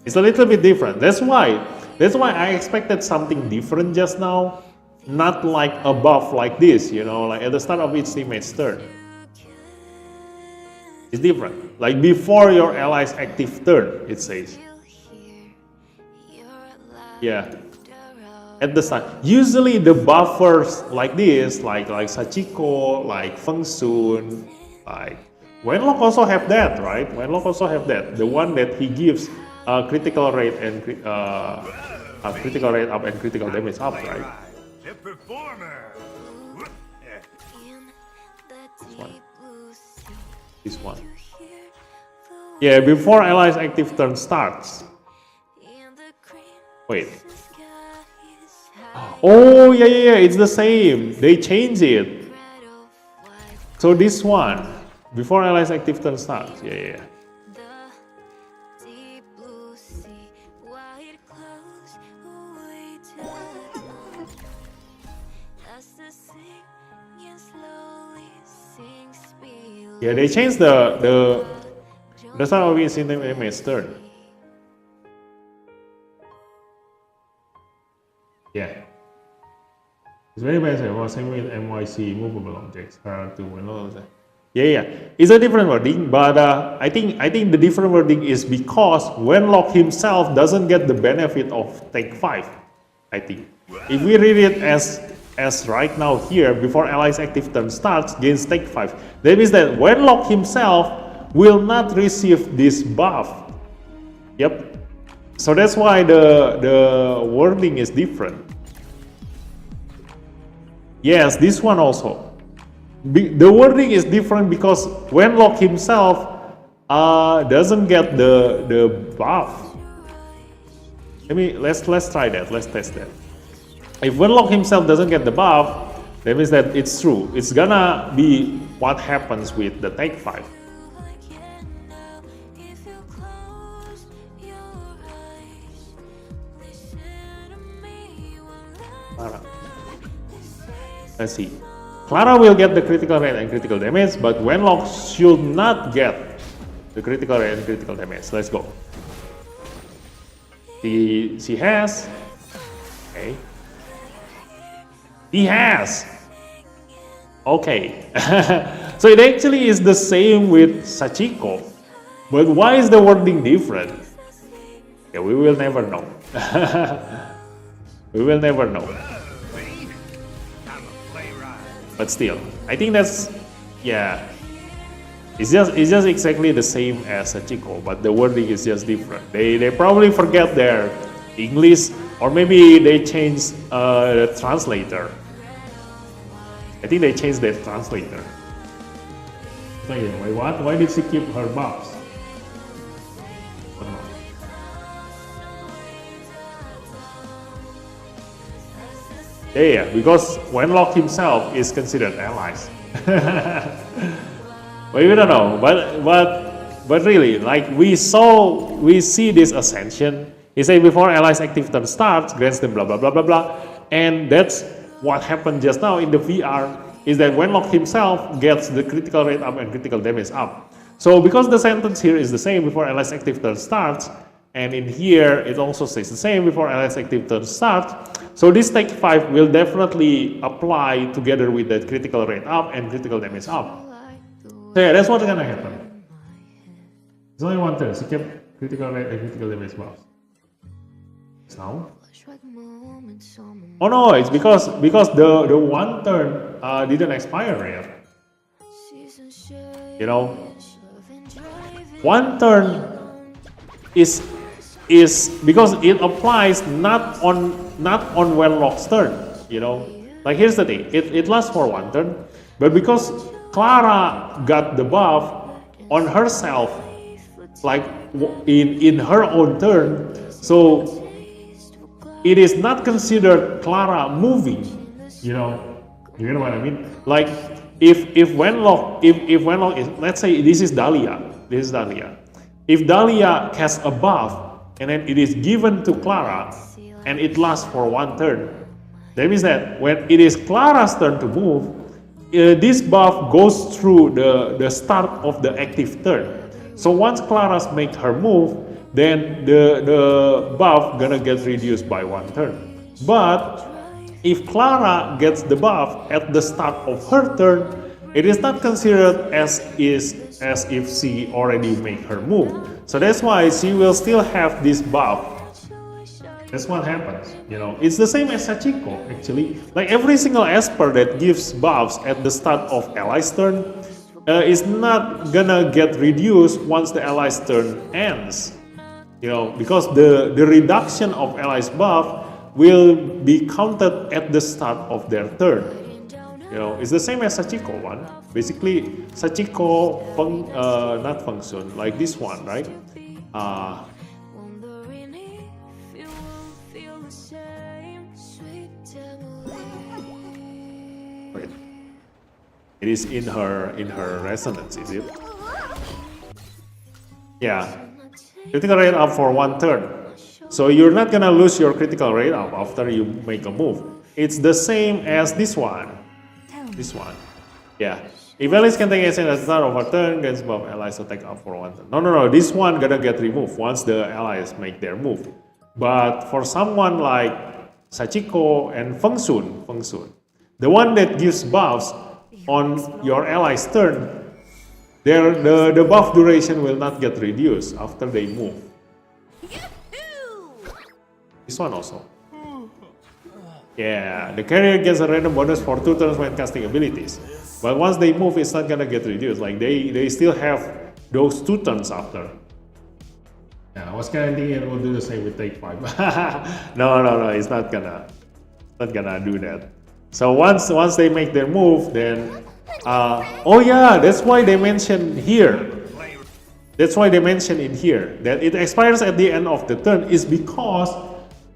It's a little bit different. That's why I expected something different just now. Not like a buff like this, you know, like at the start of its teammate's turn. It's different. Like before your ally's active turn, it says. Yeah. At the start. Usually the buffers like this, like Sachiko, like Feng Sun, like Wenlock also have that, right? Wenlock also have that. The one that he gives critical rate and critical rate up and critical damage up, right? The performer. This one. Yeah, before ally's active turn starts. Wait. Oh yeah, it's the same. They change it. So this one, before ally's active turn starts. Yeah. Yeah, they changed the start of its teammate's turn. Yeah. It's very bad. Same with MYC movable objects. Yeah. It's a different wording, but I think the different wording is because Wenlock himself doesn't get the benefit of take 5. I think if we read it as right now here, before ally's active turn starts, gains take 5. That means that Wenlock himself will not receive this buff. Yep. So that's why the wording is different. Yes, this one also. The wording is different because Wenlock himself doesn't get the buff. Let's try that. Let's test that. If Wenlock himself doesn't get the buff, that means that it's true. It's gonna be what happens with the take 5. Clara. Let's see. Clara will get the critical rate and critical damage, but Wenlock should not get the critical rate and critical damage. Let's go. She has. Okay. He has. Okay. So it actually is the same with Sachiko. But why is the wording different? Yeah, we will never know. We will never know. But still, I think that's, yeah. It's just exactly the same as Sachiko, but the wording is just different. They probably forget their English, or maybe they changed the translator. I think they changed their translator. So yeah, wait, what? Why did she keep her buffs? Yeah, because Wenlock himself is considered allies. Well, we don't know, but really, like we see this ascension. He said before allies active turn starts, grants them blah blah blah blah blah, and that's what happened just now in the VR. Is that Wenlock himself gets the critical rate up and critical damage up. So because the sentence here is the same before allies active turn starts, and in here it also says the same before allies active turn starts. So this take 5 will definitely apply together with that critical rate up and critical damage up. So yeah, that's what's gonna happen. It's only one turn, so keep critical rate and critical damage buffs. Now? Oh no, it's because the one turn didn't expire yet. You know, one turn is because it applies not on Wenlock's turn. You know, like here's the thing, it lasts for one turn, but because Clara got the buff on herself, like in her own turn, so it is not considered Clara moving. You know what I mean? Like if Wenlock is, let's say this is Dahlia. If Dahlia casts a buff and then it is given to Clara and it lasts for one turn, that means that when it is Clara's turn to move, this buff goes through the start of the active turn. So once Clara's made her move, then the buff gonna get reduced by one turn. But if Clara gets the buff at the start of her turn, it is not considered as if she already made her move. So that's why she will still have this buff. That's what happens. You know, it's the same as Sachiko actually. Like every single Esper that gives buffs at the start of ally's turn is not gonna get reduced once the ally's turn ends. You know, because the reduction of ally's buff will be counted at the start of their turn. You know, it's the same as Sachiko one. Basically, Sachiko not function like this one, right? Wait. It is in her resonance, is it? Yeah. Critical rate up for one turn. So you're not gonna lose your critical rate up after you make a move. It's the same as this one. This one. Yeah. If allies can take action at the start of a turn, gains buff allies attack up for one turn. No. This one gonna get removed once the allies make their move. But for someone like Sachiko and Feng Sun, the one that gives buffs on your ally's turn, the buff duration will not get reduced after they move. This one also. Yeah, the carrier gets a random bonus for 2 turns when casting abilities. But once they move, it's not gonna get reduced. Like they still have those 2 turns after. Yeah, I was kind of thinking it will do the same with take 5. No, it's not gonna do that. So once they make their move, then oh yeah, that's why they mentioned here. That's why they mentioned in here that it expires at the end of the turn is because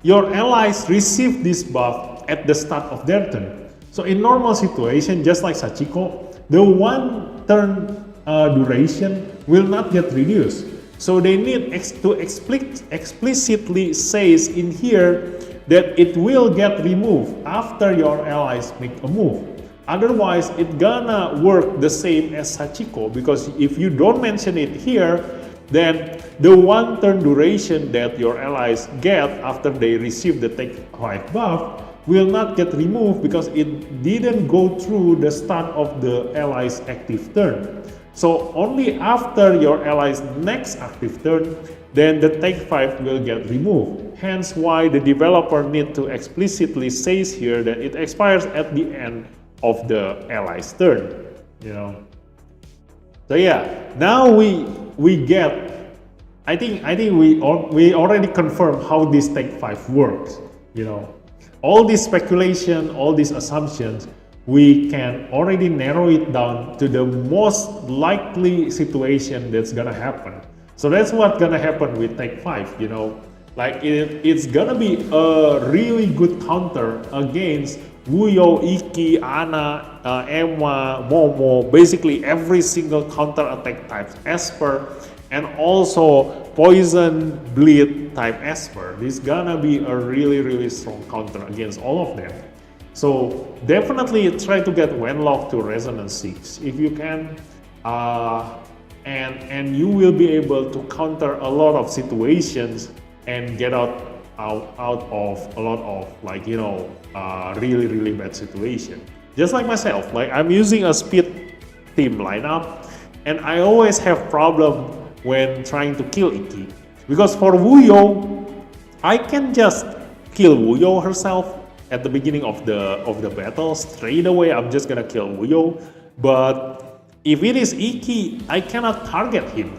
your allies receive this buff at the start of their turn. So in normal situation, just like Sachiko, the 1 turn duration will not get reduced. So they need to explicitly says in here that it will get removed after your allies make a move. Otherwise, it's gonna work the same as Sachiko, because if you don't mention it here, then the 1 turn duration that your allies get after they receive the take 5 buff will not get removed because it didn't go through the start of the ally's active turn. So only after your ally's next active turn, then the take 5 will get removed. Hence why the developer need to explicitly says here that it expires at the end of the ally's turn, you know. So yeah, now we get, I think we already confirmed how this take 5 works, you know. All this speculation, all these assumptions, we can already narrow it down to the most likely situation that's gonna happen. So that's what's gonna happen with take 5, you know. Like it's gonna be a really good counter against Wuyo, Iki, Ana, Emma, Momo, basically every single counter attack type Esper, and also Poison, Bleed type Esper. This is gonna be a really strong counter against all of them. So definitely try to get Wenlock to Resonance 6 if you can, and you will be able to counter a lot of situations and get out of a lot of, like, you know, really bad situation. Just like myself, like I'm using a speed team lineup, and I always have problem when trying to kill Iki, because for Wuyo, I can just kill Wuyo herself at the beginning of the battle. Straight away, I'm just gonna kill Wuyo. But if it is Iki, I cannot target him.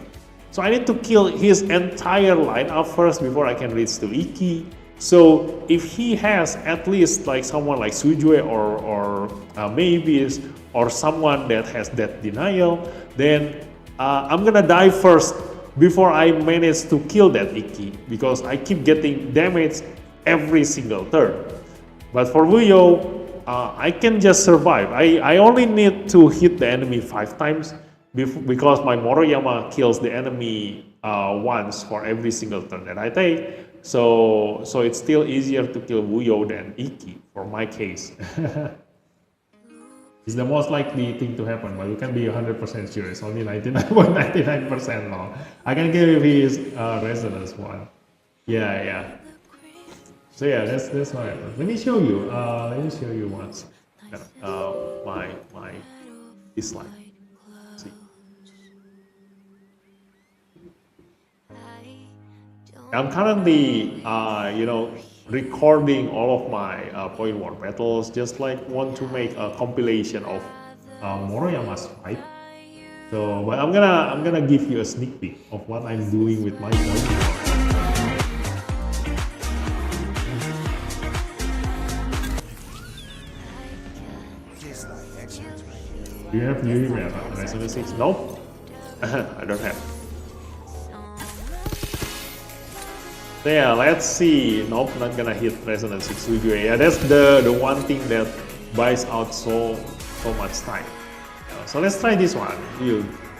So I need to kill his entire lineup first before I can reach to Iki. So if he has at least like someone like Sujue or Mavis or someone that has that denial, then I'm gonna die first before I manage to kill that Iki, because I keep getting damage every single turn. But for Wuyo, I can just survive. I only need to hit the enemy 5 times because my Moroyama kills the enemy once for every single turn that I take. So it's still easier to kill Wuyo than Iki for my case. It's the most likely thing to happen, but you can be 100% sure. It's only 99.99% long. I can give you his resonance one. Yeah. So yeah, that's what happens. Let me show you. Once. My Dislyte. See. I'm currently, recording all of my point war battles. Just like want to make a compilation of Moroyama's fight. So, but I'm gonna give you a sneak peek of what I'm doing with my point war. Do you have new Resonance 6? Nope. I don't have. So yeah, let's see. Nope, not gonna hit Resonance 6 with you. Yeah, that's the one thing that buys out so much time. So let's try this one.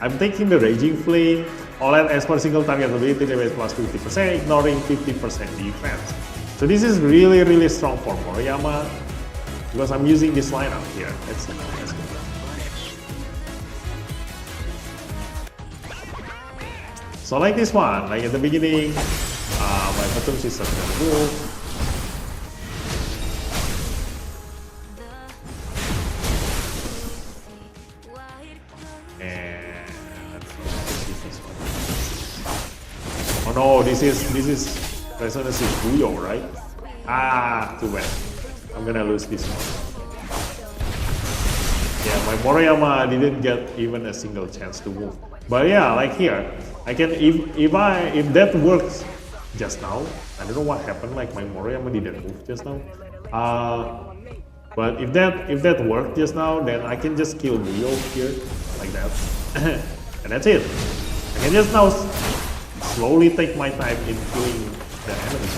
I'm taking the Raging Flame. All at as per single target ability damage plus 50%, ignoring 50% defense. So this is really strong for Moroyama because I'm using this lineup here. Let's see. So like this one, like at the beginning, my bottom system can move. And this one. Oh no, this is Resonance is Wuyo, right? Too bad. I'm gonna lose this one. Yeah, my Moroyama didn't get even a single chance to move. But yeah, like here, I can if that works just now. I don't know what happened. Like my Moroyama didn't move just now. But if that worked just now, then I can just kill Wuyo here like that, and that's it. I can just now slowly take my time in killing the enemy.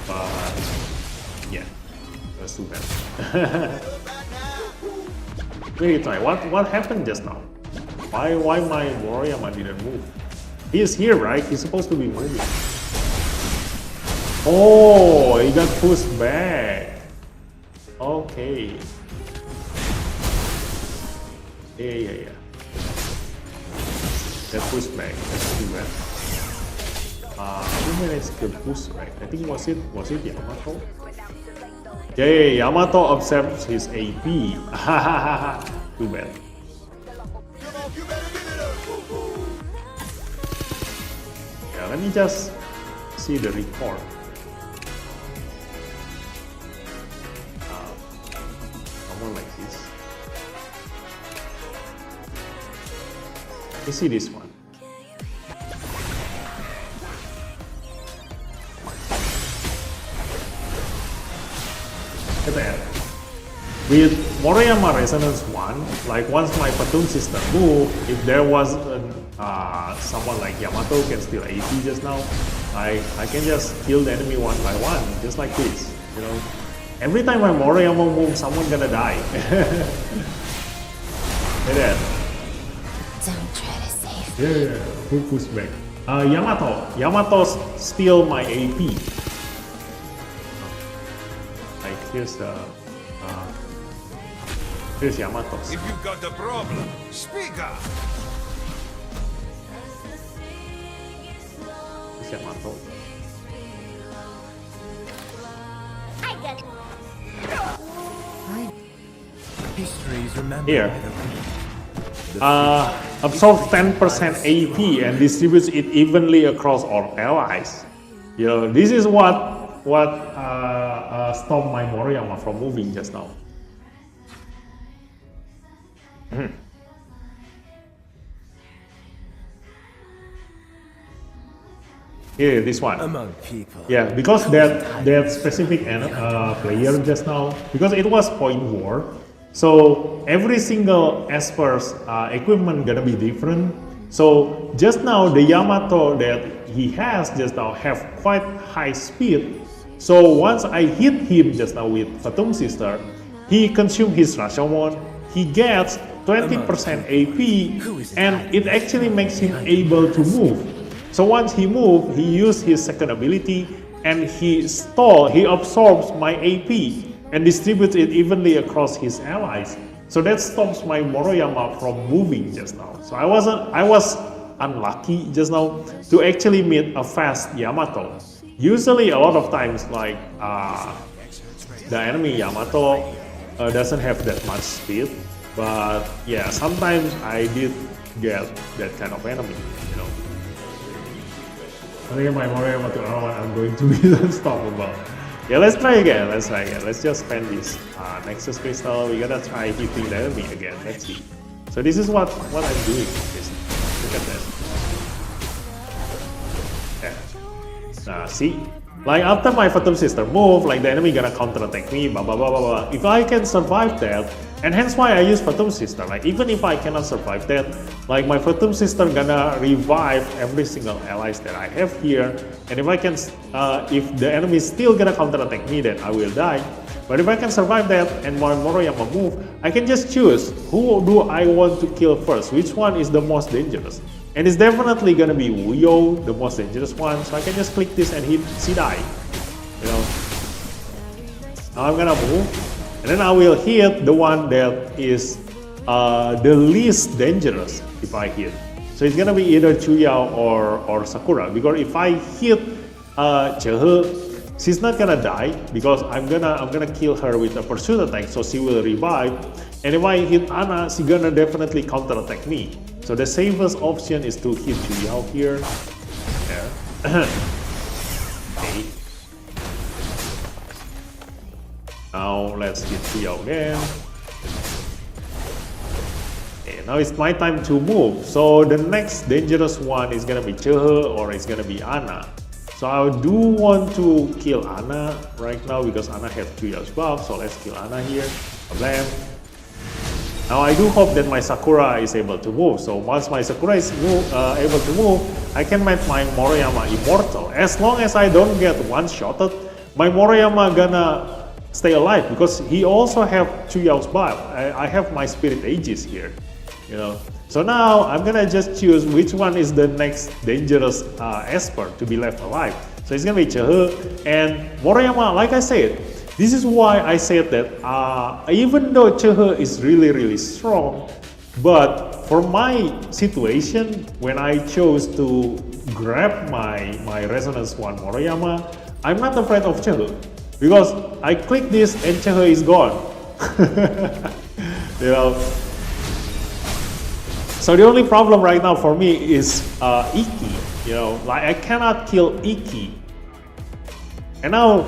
But yeah, that's too bad. Maybe try. What happened just now? Why my Moroyama didn't move? He is here, right? He's supposed to be moving. Oh, he got pushed back. Okay. Yeah. That pushed back. That's too bad. Who managed to push back? I think was it Yamato? Yeah, Yamato observes his AP. Too bad. Yeah, let me just see the record. Someone like this. Let me see this one. Look at that. With Moriyama Resonance 1, like once my platoon system moved, if there was someone like Yamato can steal AP just now, I can just kill the enemy one by one, just like this, you know. Every time my Moriyama moves, someone gonna die. Look at that. Don't try to save. Yeah, who pushed back? Yamato steal my AP. Like here's Yamato's. If you've got a problem, speak up. Here's Yamato. I got it. History is remembered Here. by the weak. Absorb 10% AP and distributes it evenly across all allies. You know, this is what stopped my Moriyama from moving just now. Here, this one. Among people. Yeah, because that specific player just now, because it was point war, so every single Esper's equipment gonna be different. So just now the Yamato that he has just now have quite high speed. So once I hit him just now with Phantom Sister, he consumed his Rashomon, he gets 20% AP, and it actually makes him able to move. So once he moved, he used his second ability and he absorbs my AP and distributes it evenly across his allies. So that stops my Moriyama from moving just now. So I was unlucky just now to actually meet a fast Yamato. Usually a lot of times like the enemy Yamato doesn't have that much speed, but yeah, sometimes I did get that kind of enemy, you know. I think my Moriyama to R1 I'm going to be unstoppable. Yeah, let's try again. Let's just spend this Nexus Crystal. We gotta try hitting the enemy again. Let's see. So this is what I'm doing. Look at that. Yeah. See? Like after my Phantom Sister move, like the enemy gonna counter attack me, blah blah blah blah blah. If I can survive that, and hence why I use Phantom Sister. Like even if I cannot survive that, like my Phantom Sister gonna revive every single allies that I have here. And if I can, if the enemy is still gonna counter attack me, then I will die. But if I can survive that and my Moriyama move, I can just choose who do I want to kill first, which one is the most dangerous. And it's definitely gonna be Wuyo, the most dangerous one. So I can just click this and hit see die. You know. Now I'm gonna move, and then I will hit the one that is the least dangerous if I hit. So it's gonna be either Chuyao or Sakura, because if I hit HUEHUE, she's not gonna die because I'm gonna kill her with a pursuit attack, so she will revive. And if I hit Ana, she's gonna definitely counter attack me. So the safest option is to hit Chuyao here. There. Okay. Now let's hit Chuyao again. Okay, now it's my time to move. So the next dangerous one is gonna be HUEHUE or it's gonna be Ana. So I do want to kill Ana right now because Ana has Chuyao's buff. So let's kill Ana here. Blam. Now I do hope that my Sakura is able to move. So once my Sakura is able to move, I can make my Moriyama immortal. As long as I don't get one-shotted, my Moriyama gonna stay alive because he also have Chuyao's buff. I have my Spirit Aegis here, you know. So now I'm gonna just choose which one is the next dangerous Esper to be left alive. So it's gonna be Chehe and Moroyama. Like I said, this is why I said that even though Chehe is really strong, but for my situation, when I chose to grab my Resonance 1 Moroyama, I'm not afraid of Chehe because I click this and Chehe is gone. You know. So the only problem right now for me is Iki. You know, like I cannot kill Iki. And now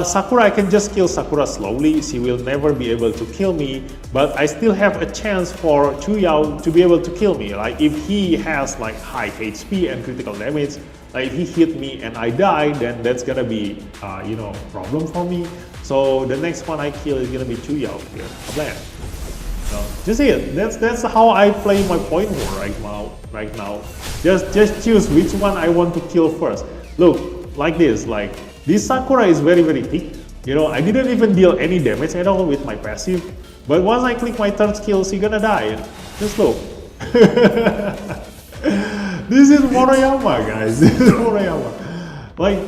Sakura, I can just kill Sakura slowly. She will never be able to kill me. But I still have a chance for Chuyao to be able to kill me. Like if he has like high HP and critical damage, like if he hit me and I die, then that's gonna be you know, problem for me. So the next one I kill is gonna be Chuyao here. Plan. So just it. That's how I play my point war right now. Just choose which one I want to kill first. Look, like this. Like this Sakura is very weak. You know, I didn't even deal any damage at all with my passive. But once I click my third skill, she's gonna die. Just look. This is Moroyama, guys. This is Moroyama. Like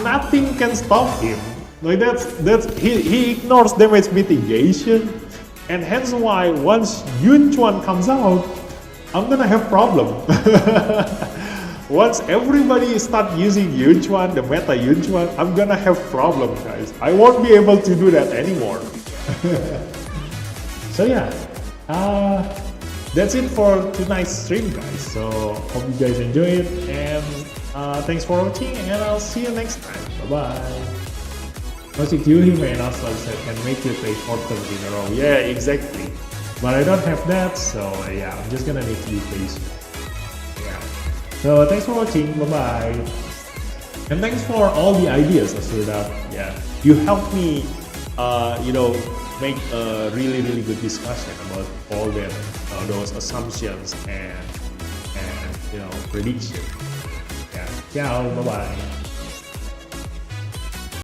nothing can stop him. Like he ignores damage mitigation, and hence why once Chuan comes out, I'm gonna have problem. Once everybody start using Chuan, the meta Chuan, I'm gonna have problem, guys. I won't be able to do that anymore. So yeah, that's it for tonight's stream, guys. So hope you guys enjoy it, and thanks for watching, and I'll see you next time. Bye bye. Music you may not can make you play 4 turns in a row. Yeah, exactly. But I don't have that, so yeah, I'm just gonna need to be patient. Yeah. So thanks for watching. Bye bye. And thanks for all the ideas, Asura. Yeah, you helped me, you know, make a really good discussion about all that, those assumptions and you know, prediction. Yeah. Ciao. Bye bye.